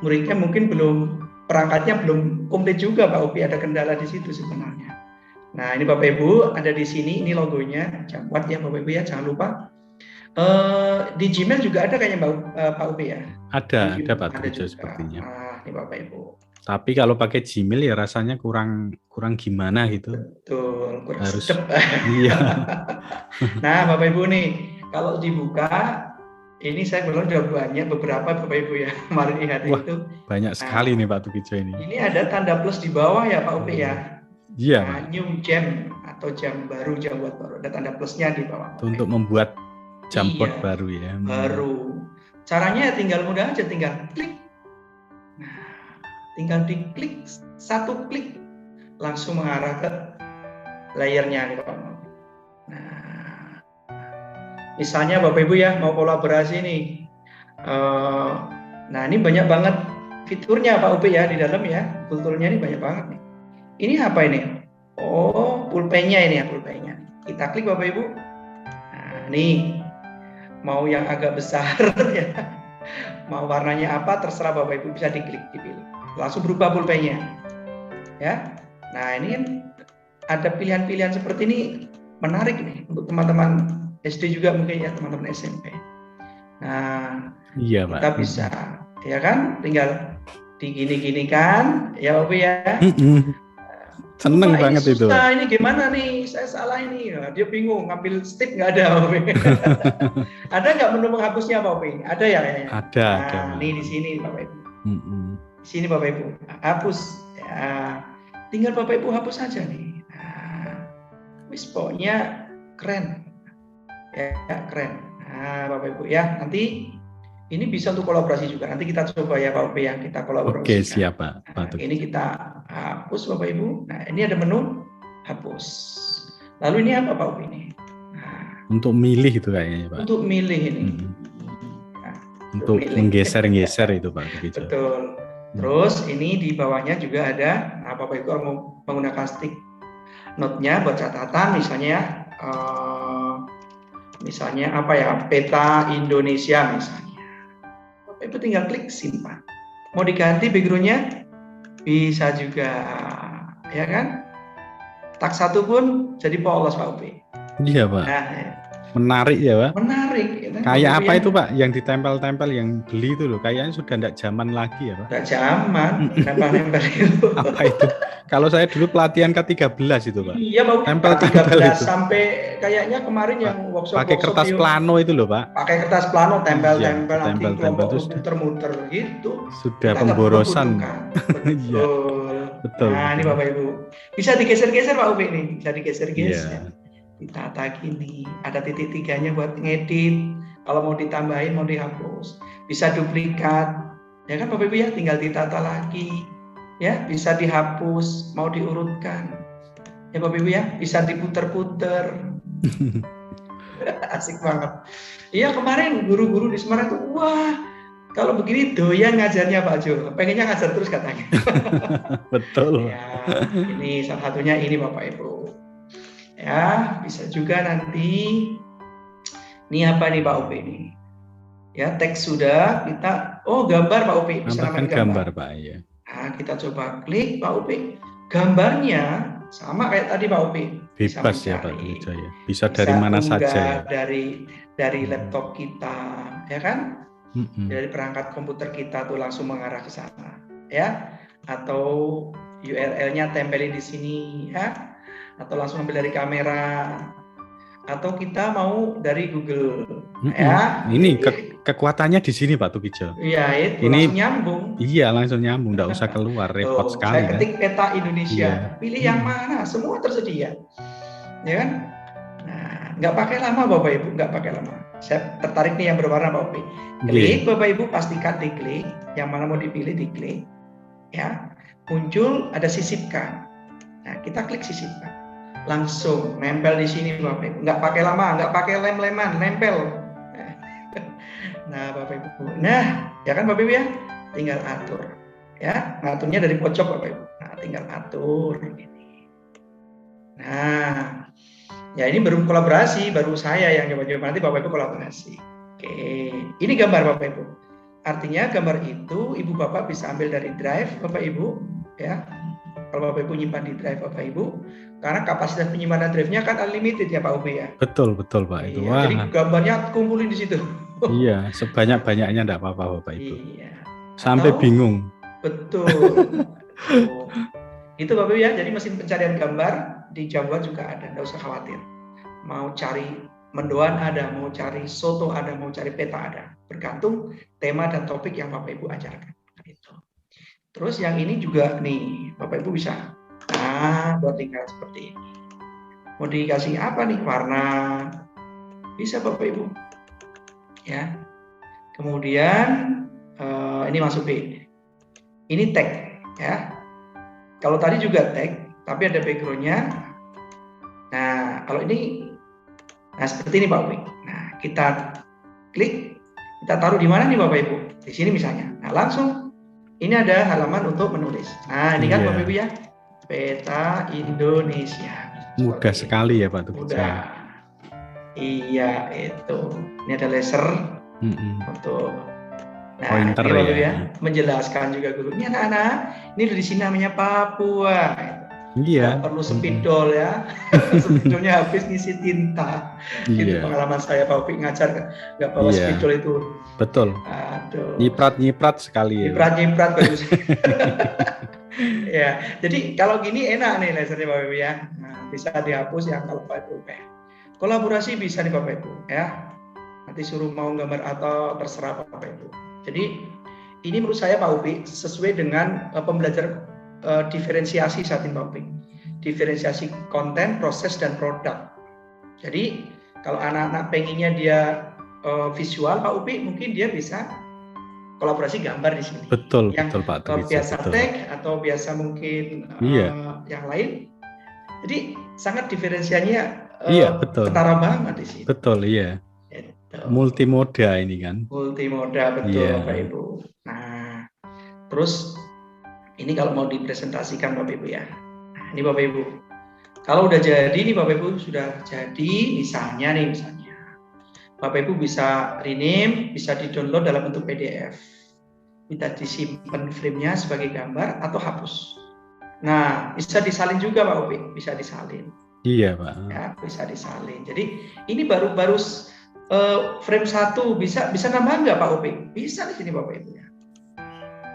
muridnya mungkin perangkatnya belum komplit juga Pak Upi, ada kendala di situ sebenarnya. Nah ini Bapak Ibu ada di sini, ini logonya Jamboard ya Bapak Ibu ya, jangan lupa. Di Gmail juga ada kayaknya Pak Upi ya? Ada Pak Tukijo sepertinya. Ini Bapak Ibu. Tapi kalau pakai Gmail ya rasanya kurang gimana gitu. Betul, kurang harus sedep. Iya. Nah Bapak Ibu nih, kalau dibuka, ini saya belum udah banyak beberapa Bapak Ibu ya kemarin IHT itu. Banyak sekali nih Pak Tukijo ini. Ini ada tanda plus di bawah ya Pak Upi ya. Iya. Nah, new jam atau jam baru, Jamboard baru, ada tanda plusnya di bawah. Untuk membuat Jamboard baru ya. Baru. Caranya tinggal mudah aja, tinggal klik. Nah, tinggal diklik, satu klik langsung mengarah ke layernya nih Pak. Nah, misalnya Bapak Ibu ya mau kolaborasi nih. Nah ini banyak banget fiturnya Pak Upi ya di dalam ya, fiturnya ini banyak banget nih. Ini apa ini? Oh, pulpennya ini ya, pulpennya. Kita klik Bapak Ibu. Nah, nih. Mau yang agak besar ya. Mau warnanya apa terserah Bapak Ibu, bisa diklik, dipilih. Langsung berubah pulpennya. Ya. Nah, ini kan ada pilihan-pilihan seperti ini menarik nih untuk teman-teman SD juga mungkin ya, teman-teman SMP. Nah, iya, kita Pak. bisa ya kan tinggal digini-gini kan ya Bapak ya. Seneng banget itu. Ini gimana nih? Saya salah ini. Nah, dia bingung ngambil step nggak ada. Ada nggak menu menghapusnya Pak Upi? Ada ya? Ada. Nah, ada. Nih di sini Bapak Ibu. Di sini Bapak Ibu. Hapus. Ya, tinggal Bapak Ibu hapus saja nih. Nah, wis pokoknya keren. Ya keren. Nah Bapak Ibu ya nanti. Ini bisa untuk kolaborasi juga. Nanti kita coba ya Pak Upi yang kita kolaborasi. Oke, siap Pak. Nah, ini kita hapus Bapak Ibu. Nah, ini ada menu hapus. Lalu ini apa Pak Upi ini? Nah, untuk milih itu kayaknya Pak. Untuk milih ini. Nah, untuk menggeser-geser itu Pak. Betul. Terus ini di bawahnya juga ada. Nah, Bapak Ibu mau menggunakan stick note-nya buat catatan, misalnya Misalnya apa ya, peta Indonesia misalnya. Bapak Ibu tinggal klik simpan. Mau diganti background-nya bisa juga, ya kan? Tak satu pun jadi polos Pak Upi. Iya Pak. Nah, menarik ya Pak. Menarik. Ya, kayak apa itu Pak yang ditempel-tempel yang beli itu loh, kayaknya sudah tidak zaman lagi ya Pak. Tidak zaman, nempel-nempel itu. Apa itu? Kalau saya dulu pelatihan K13 itu Pak. Iya Pak, tempel-tempel itu. Sampai kayaknya kemarin yang workshop pakai kertas plano itu loh Pak. Pakai kertas plano, tempel-tempel, iya, nanti kelompok muter-muter gitu. Sudah pemborosan. Iya. Betul. Nah ini Bapak Ibu, bisa digeser-geser Pak Upi nih, bisa digeser-geser. Ditata gini, ada titik tiganya buat ngedit. Kalau mau ditambahin, mau dihapus, bisa duplikat, ya kan Bapak Ibu ya, tinggal ditata lagi, ya bisa dihapus, mau diurutkan, ya Bapak Ibu ya, bisa diputer-puter. Asik banget. Iya kemarin guru-guru di Semarang tuh, wah kalau begini doyan ngajarnya Pak Jo, pengennya ngajar terus katanya. Betul. Ya, ini salah satunya ini Bapak Ibu. Ya, bisa juga nanti ini apa nih Pak Upi ini? Ya, teks sudah, kita gambar Pak Upi, bisa nambahin gambar Pak ya. Nah, kita coba klik Pak Upi. Gambarnya sama kayak tadi Pak Upi. Bebas ya Pak Wijaya. Bisa dari mana saja ya. Dari laptop kita, ya kan? Dari perangkat komputer kita tuh langsung mengarah ke sana, ya. Atau URL-nya tempelin di sini, ya. Atau langsung ambil dari kamera, atau kita mau dari Google, ya. Ini kekuatannya di sini Pak Tukijo. Iya, itu ini langsung nyambung. Iya, langsung nyambung, nggak usah keluar, repot sekali. Saya ketik peta Indonesia, pilih yang mana, semua tersedia, ya kan? Nah, nggak pakai lama Bapak Ibu, nggak pakai lama. Saya tertarik nih yang berwarna Pak Upi. Klik Bapak Ibu, pastikan diklik, yang mana mau dipilih diklik, ya. Muncul ada sisipkan. Nah, kita klik sisipkan. Langsung nempel di sini Bapak Ibu, nggak pakai lama, nggak pakai lem-leman, nempel. Nah Bapak Ibu, nah ya kan Bapak Ibu ya, tinggal atur, ya ngaturnya dari pojok Bapak Ibu. Nah tinggal atur ini. Nah ya ini baru kolaborasi, baru saya yang coba-coba, nanti Bapak Ibu kolaborasi. Oke, ini gambar Bapak Ibu. Artinya gambar itu Ibu Bapak bisa ambil dari drive Bapak Ibu, ya. Kalau Bapak Ibu nyimpan di drive Bapak Ibu, karena kapasitas penyimpanan drive-nya kan unlimited ya Pak Upi ya. Betul Pak itu. Iya, jadi gambarnya kumpulin di situ. Iya, sebanyak-banyaknya enggak apa-apa Bapak Ibu. Iya. Sampai bingung. Betul. Itu Bapak Ibu ya, jadi mesin pencarian gambar di Jawa juga ada, enggak usah khawatir. Mau cari mendoan ada, mau cari soto ada, mau cari peta ada. Bergantung tema dan topik yang Bapak Ibu ajarkan. Itu. Terus yang ini juga nih, Bapak Ibu bisa. Nah, buat tinggal seperti ini. Mau dikasih apa nih? Warna. Bisa Bapak Ibu. Ya. Kemudian ini masuk B. Ini tag, ya. Kalau tadi juga tag, tapi ada background-nya. Nah, kalau ini seperti ini Pak Upi. Nah, kita klik, kita taruh di mana nih Bapak Ibu? Di sini misalnya. Nah, langsung ini ada halaman untuk menulis. Nah, ini kan Bapak Ibu ya, peta Indonesia. Mudah sekali ya Pak Tukijo. Mudah. Iya, itu. Ini ada laser untuk pointer Bapak ya. Menjelaskan juga guru. Ini anak-anak, ini di sini namanya Papua. Iya. Perlu spidol ya. Spidolnya habis ngisi tinta. Itu pengalaman saya Pak Upi ngajar nggak bawa spidol itu. Betul. Aduh. Nyiprat sekali. Nyiprat bagus. Ya, jadi kalau gini enak nih lasernya Bapak Ibu ya. Nah, bisa dihapus yang kalau Pak Ibu. Kolaborasi bisa nih Bapak Ibu ya. Nanti suruh mau gambar atau terserah Bapak Ibu. Jadi ini menurut saya Pak Upi sesuai dengan pembelajaran diferensiasi saat ini Pak Upi. Diferensiasi konten, proses dan produk. Jadi kalau anak-anak pengennya dia visual Pak Upi, mungkin dia bisa kolaborasi gambar di sini. Betul Yang Pak. biasa tag atau biasa mungkin yang lain. Jadi sangat diferensiasinya ketara banget di sini. Betul, iya. Multimoda ini kan. Multimoda betul Bapak Ibu. Nah, terus ini kalau mau dipresentasikan Bapak Ibu ya. Nah, ini Bapak Ibu. Kalau udah jadi nih Bapak Ibu sudah jadi misalnya. Bapak Ibu bisa rename, bisa di-download dalam bentuk PDF. Bisa disimpan frame-nya sebagai gambar atau hapus. Nah, bisa disalin juga Pak Upi, bisa disalin. Iya Pak. Ya, bisa disalin. Jadi ini baru frame 1 bisa nambah nggak Pak Upi? Bisa di sini Bapak Ibu ya.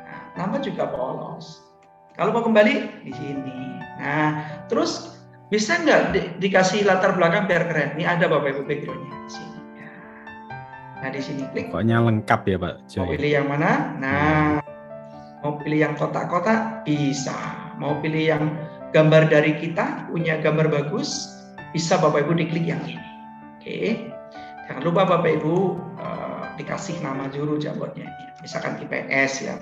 Nah, nambah juga polos. Kalau mau kembali di sini. Nah, terus bisa nggak dikasih latar belakang biar keren? Ini ada Bapak Ibu background-nya di sini. Nah, di sini klik. Pokoknya lengkap ya Pak Joy. Mau pilih yang mana? Nah, mau pilih yang kotak-kotak bisa. Mau pilih yang gambar dari kita, punya gambar bagus, bisa Bapak Ibu diklik yang ini. Oke. Jangan lupa Bapak Ibu dikasih nama juru jabotnya. Misalkan IPS ya.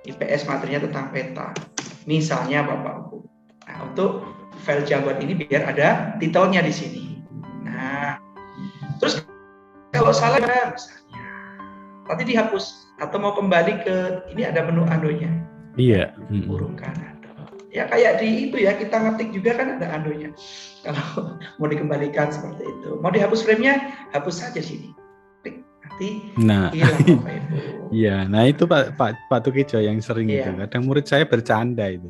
IPS materinya tentang peta. Misalnya Bapak Ibu. Nah, untuk file jabot ini biar ada titelnya di sini. Nah, terus kalau salah misalnya nanti dihapus atau mau kembali ke ini ada menu ando-nya. Iya. Urungkan ando. Ya kayak di itu ya, kita ngetik juga kan ada ando-nya. Kalau mau dikembalikan seperti itu. Mau dihapus frame-nya, hapus saja sini. Klik. Nanti hilang Bapak Ibu. Iya, nah itu Pak Tukijo yang sering itu. Kadang murid saya bercanda itu.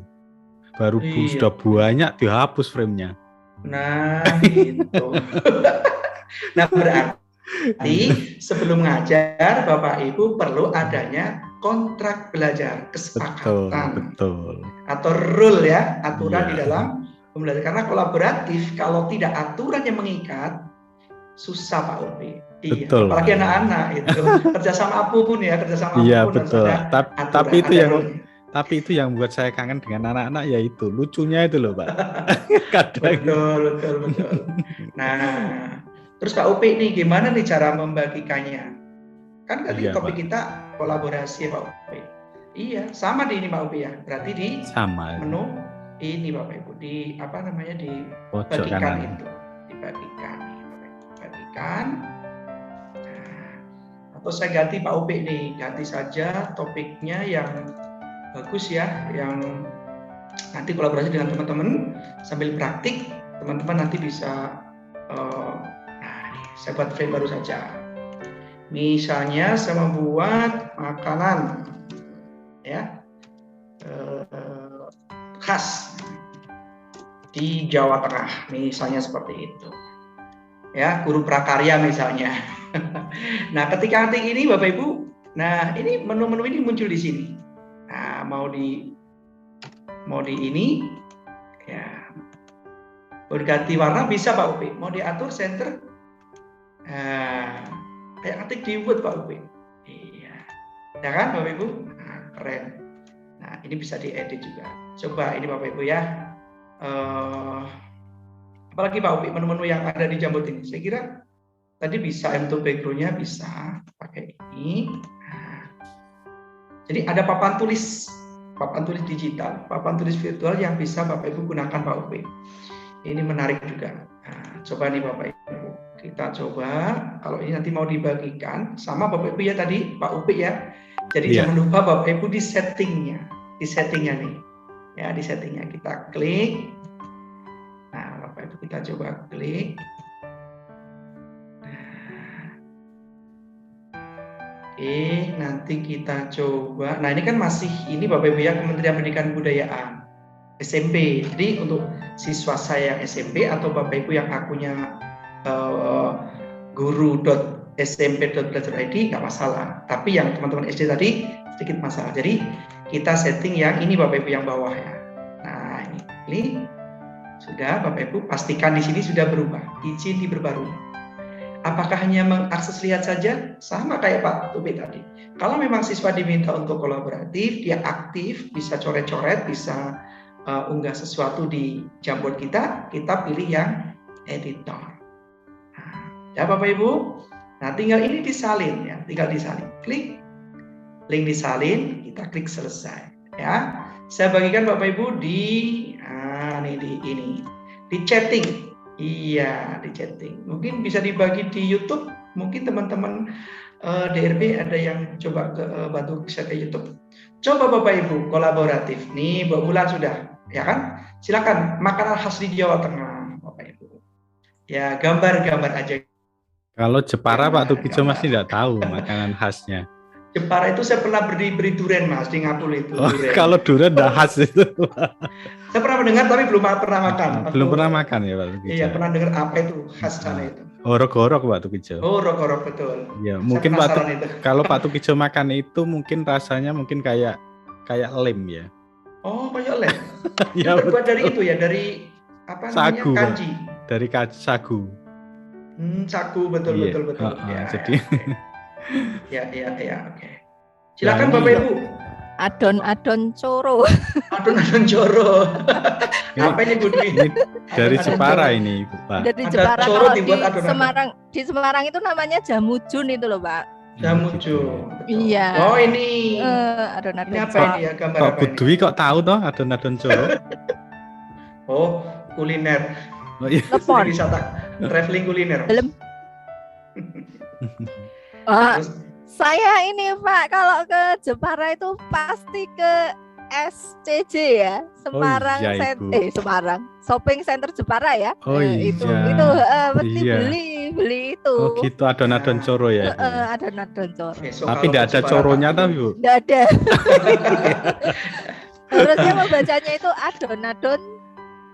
Baru sudah banyak dihapus frame-nya. Nah, gitu. Nah, berarti sebelum ngajar Bapak Ibu perlu adanya kontrak belajar, kesepakatan. Betul. Atau rule ya, aturan di dalam pembelajaran. Karena kolaboratif kalau tidak aturan yang mengikat susah Pak Upi. Betul. Apalagi anak-anak itu kerjasama apapun ya, Iya betul. Tapi itu yang membuat saya kangen dengan anak-anak yaitu lucunya itu loh Pak. Betul. Nah, terus Pak Upi nih gimana nih cara membagikannya? Kan tadi topik kita kolaborasi Pak Upi. Iya, sama di ini Pak Upi ya. Berarti di menu ini Bapak Ibu di dibagikan itu, dibagikan. Nah, atau saya ganti Pak Upi nih, ganti saja topiknya yang bagus ya, yang nanti kolaborasi dengan teman-teman sambil praktik, teman-teman nanti bisa saya buat frame baru saja. Misalnya saya membuat makanan ya khas di Jawa Tengah, misalnya seperti itu. Ya, guru prakarya misalnya. Nah, ketika nanti ini Bapak Ibu, nah ini menu-menu ini muncul di sini. Nah, mau di ini ya. Mau diganti warna bisa Pak Upi. Mau diatur center. Nah, kayak ngetik di Word Pak Upi. Iya. Ya kan Bapak Ibu? Nah, keren. Nah, ini bisa diedit juga. Coba ini Bapak Ibu ya. Apalagi Pak Upi menu-menu yang ada di Jambot ini. Saya kira tadi bisa untuk background-nya bisa pakai ini. Nah, jadi ada papan tulis digital, papan tulis virtual yang bisa Bapak Ibu gunakan Pak Upi. Ini menarik juga. Nah, coba nih Bapak Ibu, kita coba. Kalau ini nanti mau dibagikan sama Bapak Ibu ya tadi Pak Upi ya. Jadi jangan lupa Bapak Ibu di settingnya nih. Ya di settingnya kita klik. Nah Bapak Ibu kita coba klik. Oke, nanti kita coba. Nah, ini kan masih ini Bapak Ibu ya Kementerian Pendidikan Kebudayaan SMP. Jadi untuk siswa saya yang SMP atau Bapak Ibu yang akunnya guru.smp.belajar.id nggak masalah. Tapi yang teman-teman SD tadi sedikit masalah. Jadi kita setting yang ini Bapak Ibu yang bawah ya. Nah, ini sudah Bapak Ibu pastikan di sini sudah berubah. Izin diperbarui. Apakah hanya mengakses lihat saja? Sama kayak Pak Tupi tadi. Kalau memang siswa diminta untuk kolaboratif, dia aktif, bisa coret-coret, bisa unggah sesuatu di Jamboard kita pilih yang editor. Nah, ya Bapak Ibu, nah tinggal ini disalin ya, tinggal disalin. Klik link disalin, kita klik selesai. Ya, saya bagikan Bapak Ibu di chatting. Iya, di chatting. Mungkin bisa dibagi di YouTube. Mungkin teman-teman DRB ada yang coba bantu bisa ke YouTube. Coba Bapak Ibu kolaboratif. Nih, 2 bulan sudah, ya kan? Silakan makanan khas di Jawa Tengah, Bapak Ibu. Ya, gambar-gambar aja Kalau Jepara Ya, Pak Tukijo masih tidak tahu makanan khasnya. Jepara itu saya pernah beri durian Mas di Ngapul itu. Oh, durian. kalau durian tidak khas itu. Saya pernah mendengar tapi belum pernah makan. Belum pernah makan ya Pak Tukijo. Iya, pernah dengar apa itu khas sana itu. Orok-orok Pak Tukijo. Oh, orok-orok betul. Ya, mungkin kalau Pak Tukijo makan itu mungkin rasanya mungkin kayak lem ya. Oh, kayak lem. Ya, terbuat dari itu ya, dari apa namanya? Sagu, kanji. Dari sagu. Sagu betul. Ya, jadi ya, oke. Silakan Bapak Ibu. Adon-adon coro. Adon-adon coro. Apa ini Bu Dwi? Ini dari Jepara ini, Pak. Dari Jepara. Kalau di Semarang itu namanya jamujun itu loh, Pak. Jamujun. Iya. Oh, ini adon-adon. Ini apa ini ya, gambar apa Bu Dwi kok tahu toh adon-adon coro? Oh, kuliner. Oh, iya. Wisata traveling kuliner. Belum. Saya ini Pak, kalau ke Jepara itu pasti ke SCJ ya, Semarang. Semarang Shopping Center Jepara ya. Oh iya. Itu pasti beli itu. Oh gitu, adon-adon coro ya. Adon-adon coro. Tapi tidak ada coronya tapi Bu. Tidak ada. Harusnya membacanya itu adon-adon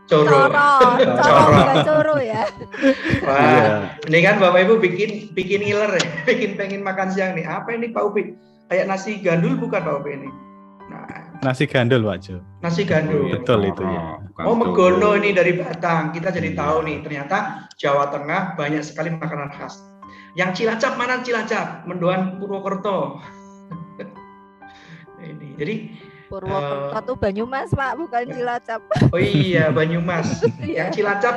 coro bukan coro ya. Wah, iya. Ini kan Bapak Ibu bikin ngiler ya, bikin pengen makan siang nih. Apa ini Pak Upi? Kayak nasi gandul bukan Pak Upi ini? Nah, nasi gandul Pak Jo. Nasi gandul. Betul itu ya. Oh, megono ini dari Batang. Kita jadi tahu nih, ternyata Jawa Tengah banyak sekali makanan khas. Yang Cilacap mana Cilacap? Mendoan Purwokerto. Ini. Jadi Purwokerto tuh Banyumas Pak, bukan Cilacap. Oh iya, Banyumas. Yang Cilacap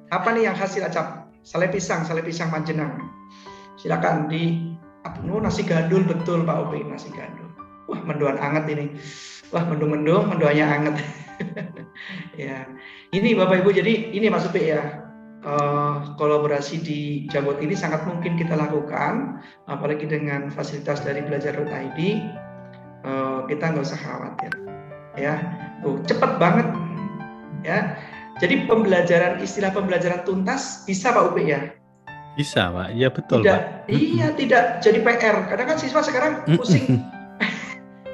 apa nih yang khas Cilacap? Sale pisang Panjenang. Silakan nasi gandul betul Pak Upi, nasi gandul. Wah, mendoan anget ini. Wah, mendung mendoannya anget. Ya. Ini Bapak Ibu, jadi ini Mas Upi ya. Kolaborasi di Jabot ini sangat mungkin kita lakukan, apalagi dengan fasilitas dari belajar.id. Kita nggak usah khawatir ya, cepat banget ya. Jadi istilah pembelajaran tuntas bisa Pak Upi ya? Bisa Pak, iya betul Pak. Iya, tidak jadi PR. Kadang kan siswa sekarang pusing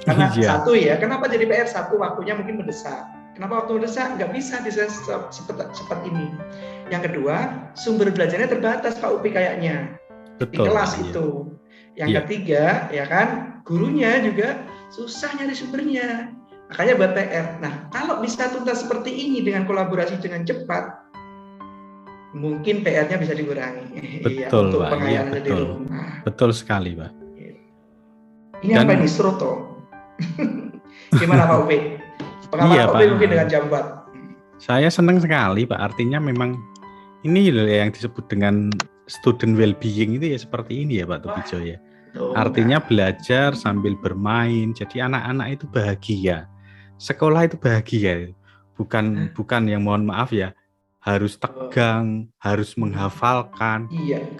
karena satu ya, kenapa jadi PR? Satu, waktunya mungkin mendesak. Kenapa waktu mendesak? Nggak bisa cepat ini. Yang kedua, sumber belajarnya terbatas Pak Upi kayaknya. Betul, di kelas iya. Itu. Yang ketiga ya kan, gurunya juga susah nyari sumbernya, makanya buat PR. Nah, kalau bisa tuntas seperti ini dengan kolaborasi dengan cepat, mungkin PR-nya bisa dikurangi. Betul, untuk Pak. pengayaan Iya, di rumah. Betul sekali, Pak. Ini apa ini, Sroto? Gimana Pak Upi? Pengalaman Pak Upi mungkin dengan Jambat. Saya senang sekali, Pak. Artinya memang ini yang disebut dengan student well-being itu ya seperti ini ya, Pak Tukijo ya. Artinya belajar sambil bermain, jadi anak-anak itu bahagia, sekolah itu bahagia, bukan yang mohon maaf ya harus tegang, harus menghafalkan.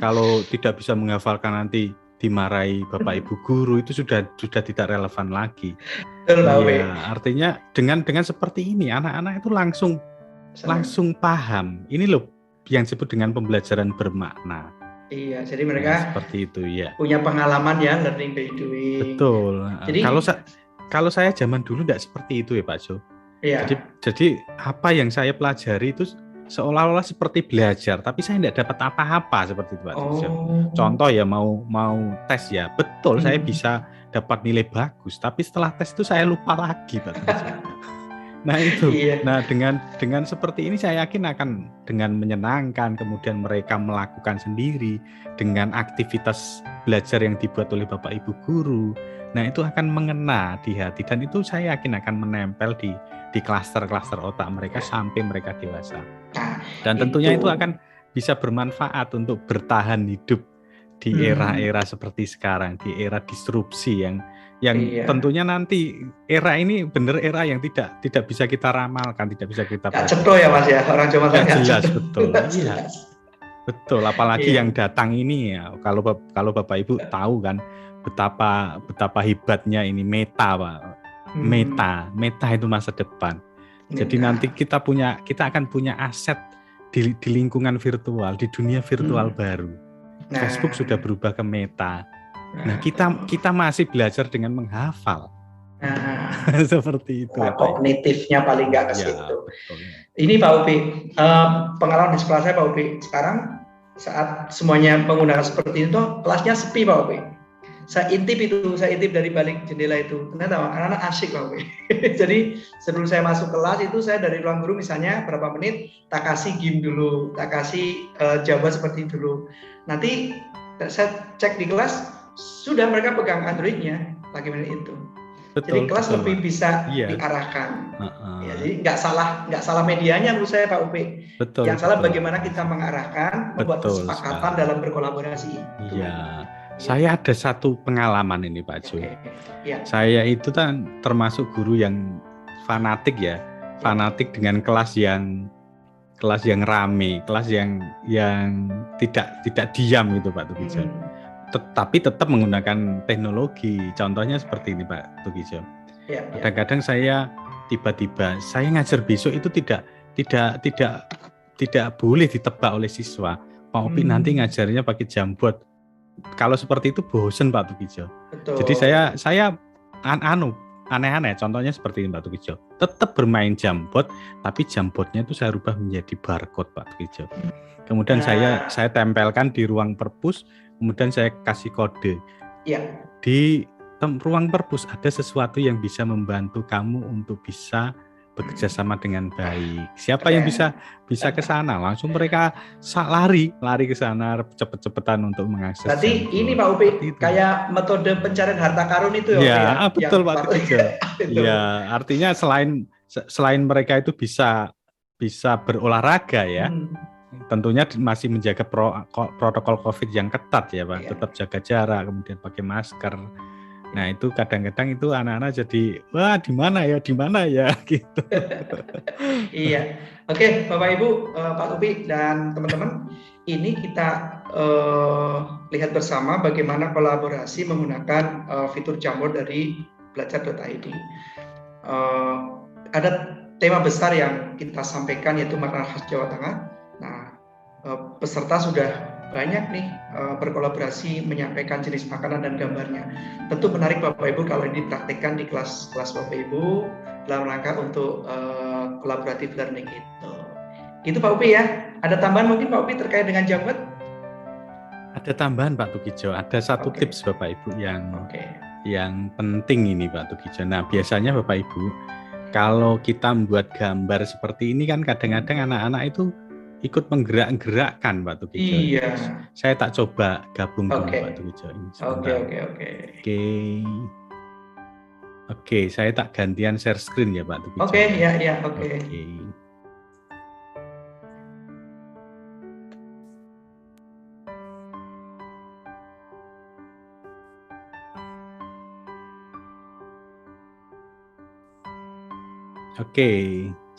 Kalau tidak bisa menghafalkan nanti dimarahi bapak ibu guru, itu sudah tidak relevan lagi. Ya, artinya dengan seperti ini anak-anak itu langsung paham. Ini loh yang disebut dengan pembelajaran bermakna. Iya, jadi mereka seperti itu ya. Punya pengalaman ya, learning by doing. Betul. Jadi kalau saya zaman dulu tidak seperti itu ya Pak Jo. Iya. Jadi apa yang saya pelajari itu seolah-olah seperti belajar, tapi saya tidak dapat apa-apa seperti itu Pak Jo. Contoh ya mau tes ya, betul saya bisa dapat nilai bagus, tapi setelah tes itu saya lupa lagi Pak Jo. Nah itu, nah dengan seperti ini saya yakin akan dengan menyenangkan, kemudian mereka melakukan sendiri dengan aktivitas belajar yang dibuat oleh bapak ibu guru. Nah itu akan mengena di hati dan itu saya yakin akan menempel di klaster-klaster otak mereka sampai mereka dewasa. Dan tentunya itu akan bisa bermanfaat untuk bertahan hidup di era-era seperti sekarang, di era disrupsi yang tentunya nanti era ini benar era yang tidak bisa kita ramalkan, tidak bisa kita ceto ya Mas ya, orang Jawa Tengah jelas betul. Iya. Betul, apalagi yang datang ini ya, kalau Bapak Ibu tahu kan betapa hebatnya ini Meta Pak. Meta itu masa depan. Jadi nanti kita akan punya aset di lingkungan virtual, di dunia virtual baru. Facebook sudah berubah ke Meta. Nah, kita masih belajar dengan menghafal. Seperti itu. Kognitifnya paling nggak ke situ. Ini Pak Upi, pengalaman di sekolah saya Pak Upi, sekarang saat semuanya menggunakan seperti itu, kelasnya sepi Pak Upi. Saya intip dari balik jendela itu. Ternyata anak-anak asyik Pak Upi. Jadi sebelum saya masuk kelas itu, saya dari ruang guru misalnya berapa menit, tak kasih game dulu, tak kasih jawaban seperti dulu. Nanti saya cek di kelas, sudah mereka pegang Android-nya lagi menit itu. Betul, jadi kelas lebih bisa diarahkan. Ya, jadi nggak salah medianya menurut saya Pak Upi. Yang salah bagaimana kita mengarahkan, membuat kesepakatan dalam berkolaborasi. Iya. Saya ada satu pengalaman ini Pak Jo. Ya. Saya itu kan termasuk guru yang fanatik ya, fanatik dengan kelas yang rame, kelas yang tidak diam gitu Pak Tugijo. Tapi tetap menggunakan teknologi. Contohnya seperti ini Pak Tugijo. Kadang-kadang saya tiba-tiba saya ngajar besok itu tidak boleh ditebak oleh siswa. Pak Upi nanti ngajarnya pakai jambot. Kalau seperti itu bosen Pak Tugijo. Jadi saya aneh-aneh. Contohnya seperti ini Pak Tugijo. Tetap bermain jambot, tapi jambotnya itu saya rubah menjadi barcode Pak Tugijo. Kemudian saya tempelkan di ruang perpus. Kemudian saya kasih kode. Di ruang perpus ada sesuatu yang bisa membantu kamu untuk bisa bekerja sama dengan baik. Siapa yang bisa ke sana? Langsung mereka lari ke sana cepet-cepetan untuk mengakses. Berarti ini Pak Upi kayak metode pencarian harta karun itu ya? Ya, betul Pak Tugijo. Ya, artinya selain mereka itu bisa berolahraga ya. Tentunya masih menjaga protokol COVID yang ketat ya Pak, tetap jaga jarak, kemudian pakai masker. Nah itu kadang-kadang itu anak-anak jadi wah di mana ya gitu. Iya, oke Bapak Ibu, Pak Upi dan teman-teman, ini kita lihat bersama bagaimana kolaborasi menggunakan fitur Jamboard dari belajar.id. Ada tema besar yang kita sampaikan yaitu makanan khas Jawa Tengah. Nah, peserta sudah banyak nih berkolaborasi menyampaikan jenis makanan dan gambarnya. Tentu menarik Bapak Ibu kalau ini dipraktikkan di kelas Bapak Ibu dalam rangka untuk collaborative learning itu. Gitu Pak Upi ya. Ada tambahan mungkin Pak Upi terkait dengan Jamboard? Ada tambahan Pak Tugijo. Ada satu tips Bapak Ibu yang penting ini Pak Tugijo. Nah biasanya Bapak Ibu kalau kita membuat gambar seperti ini kan kadang-kadang anak-anak itu ikut menggerak-gerakkan Pak Tugijo. Iya. Saya tak coba gabung dulu Pak Tugijo ini. Oke, saya tak gantian share screen ya Pak Tugijo. Oke. Oke,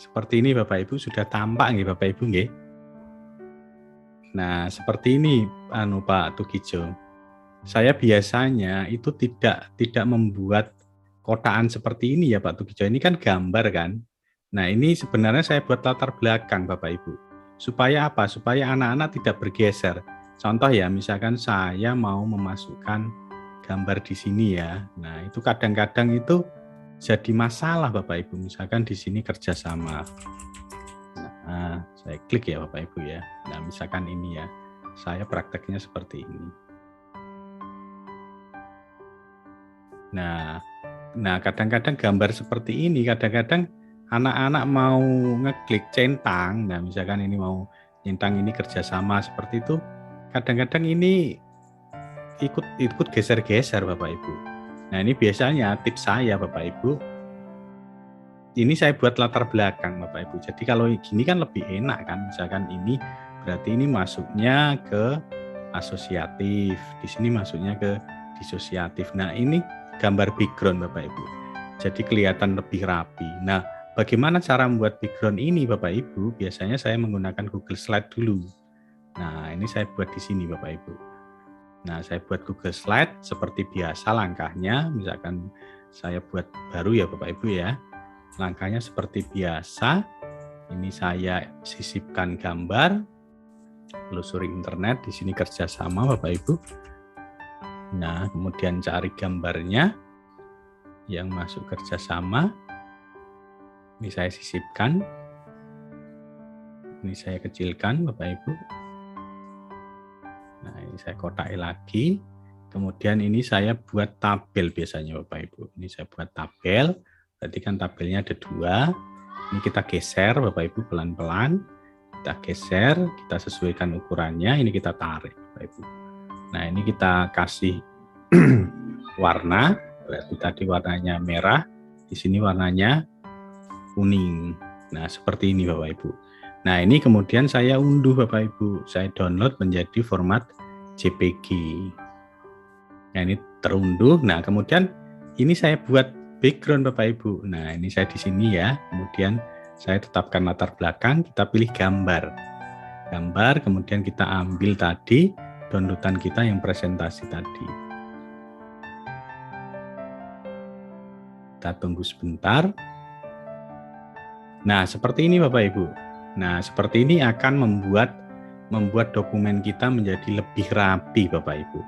seperti ini Bapak Ibu sudah tampak nggih Bapak Ibu nggih. Nah, seperti ini Pak Tugijo. Saya biasanya itu tidak membuat kotaan seperti ini ya Pak Tugijo. Ini kan gambar kan. Nah, ini sebenarnya saya buat latar belakang Bapak Ibu. Supaya apa? Supaya anak-anak tidak bergeser. Contoh ya, misalkan saya mau memasukkan gambar di sini ya. Nah, itu kadang-kadang itu jadi masalah Bapak Ibu. Misalkan di sini kerjasama. Nah, saya klik ya Bapak Ibu ya. Nah, misalkan ini ya, saya prakteknya seperti ini. Nah, kadang-kadang gambar seperti ini, kadang-kadang anak-anak mau ngeklik centang. Nah, misalkan ini mau centang ini kerjasama seperti itu, kadang-kadang ini ikut geser-geser Bapak Ibu. Nah, ini biasanya tips saya Bapak Ibu. Ini saya buat latar belakang Bapak Ibu. Jadi kalau gini kan lebih enak kan. Misalkan ini berarti ini masuknya ke asosiatif. Di sini masuknya ke disosiatif. Nah, ini gambar background Bapak Ibu. Jadi kelihatan lebih rapi. Nah, bagaimana cara membuat background ini Bapak Ibu? Biasanya saya menggunakan Google Slide dulu. Nah, ini saya buat di sini Bapak Ibu. Nah, saya buat Google Slide seperti biasa langkahnya. Misalkan saya buat baru ya Bapak Ibu ya. Langkahnya seperti biasa. Ini saya sisipkan gambar. telusuri internet, di sini kerjasama Bapak Ibu. Nah, kemudian cari gambarnya yang masuk kerjasama. Ini saya sisipkan, ini saya kecilkan Bapak Ibu. Nah, ini saya kotaki lagi. Kemudian ini saya buat tabel biasanya Bapak Ibu. Ini saya buat tabel, berarti kan tabelnya ada 2. Ini kita geser Bapak Ibu pelan-pelan. Kita geser, kita sesuaikan ukurannya, ini kita tarik Bapak Ibu. Nah, ini kita kasih warna, berarti tadi warnanya merah, di sini warnanya kuning. Nah, seperti ini Bapak Ibu. Nah, ini kemudian saya unduh Bapak Ibu, saya download menjadi format JPG. Nah, ini terunduh. Nah, kemudian ini saya buat background Bapak Ibu. Nah, ini saya di sini ya. Kemudian saya tetapkan latar belakang, kita pilih gambar. Gambar, kemudian kita ambil tadi downloadan kita yang presentasi tadi. Kita tunggu sebentar. Nah, seperti ini Bapak Ibu. Nah, seperti ini akan membuat dokumen kita menjadi lebih rapi Bapak Ibu.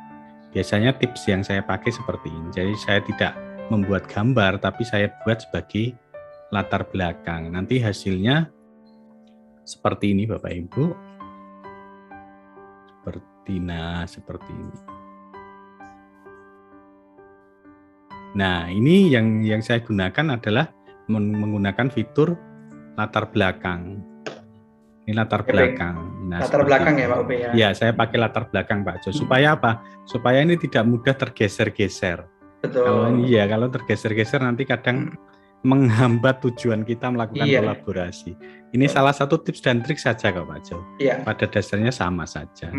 Biasanya tips yang saya pakai seperti ini. Jadi saya tidak membuat gambar, tapi saya buat sebagai latar belakang. Nanti hasilnya seperti ini Bapak Ibu. Seperti ini. Nah, ini yang saya gunakan adalah menggunakan fitur latar belakang. Ini latar belakang. Nah, latar belakang ya Pak Upe ya? Ya, saya pakai latar belakang Pak Jo. Supaya apa? Supaya ini tidak mudah tergeser-geser. Betul. Kalau tergeser-geser nanti kadang menghambat tujuan kita melakukan kolaborasi. Ini salah satu tips dan trik saja kok Pak Jo. Pada dasarnya sama saja.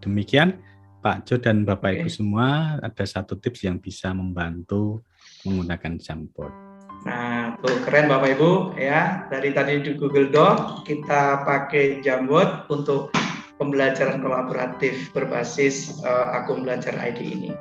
Demikian Pak Jo dan Bapak Ibu semua, ada satu tips yang bisa membantu menggunakan Jamboard. Nah, tuh keren Bapak Ibu ya. Dari tadi di Google Doc kita pakai Jamboard untuk pembelajaran kolaboratif berbasis Aku Belajar ID ini.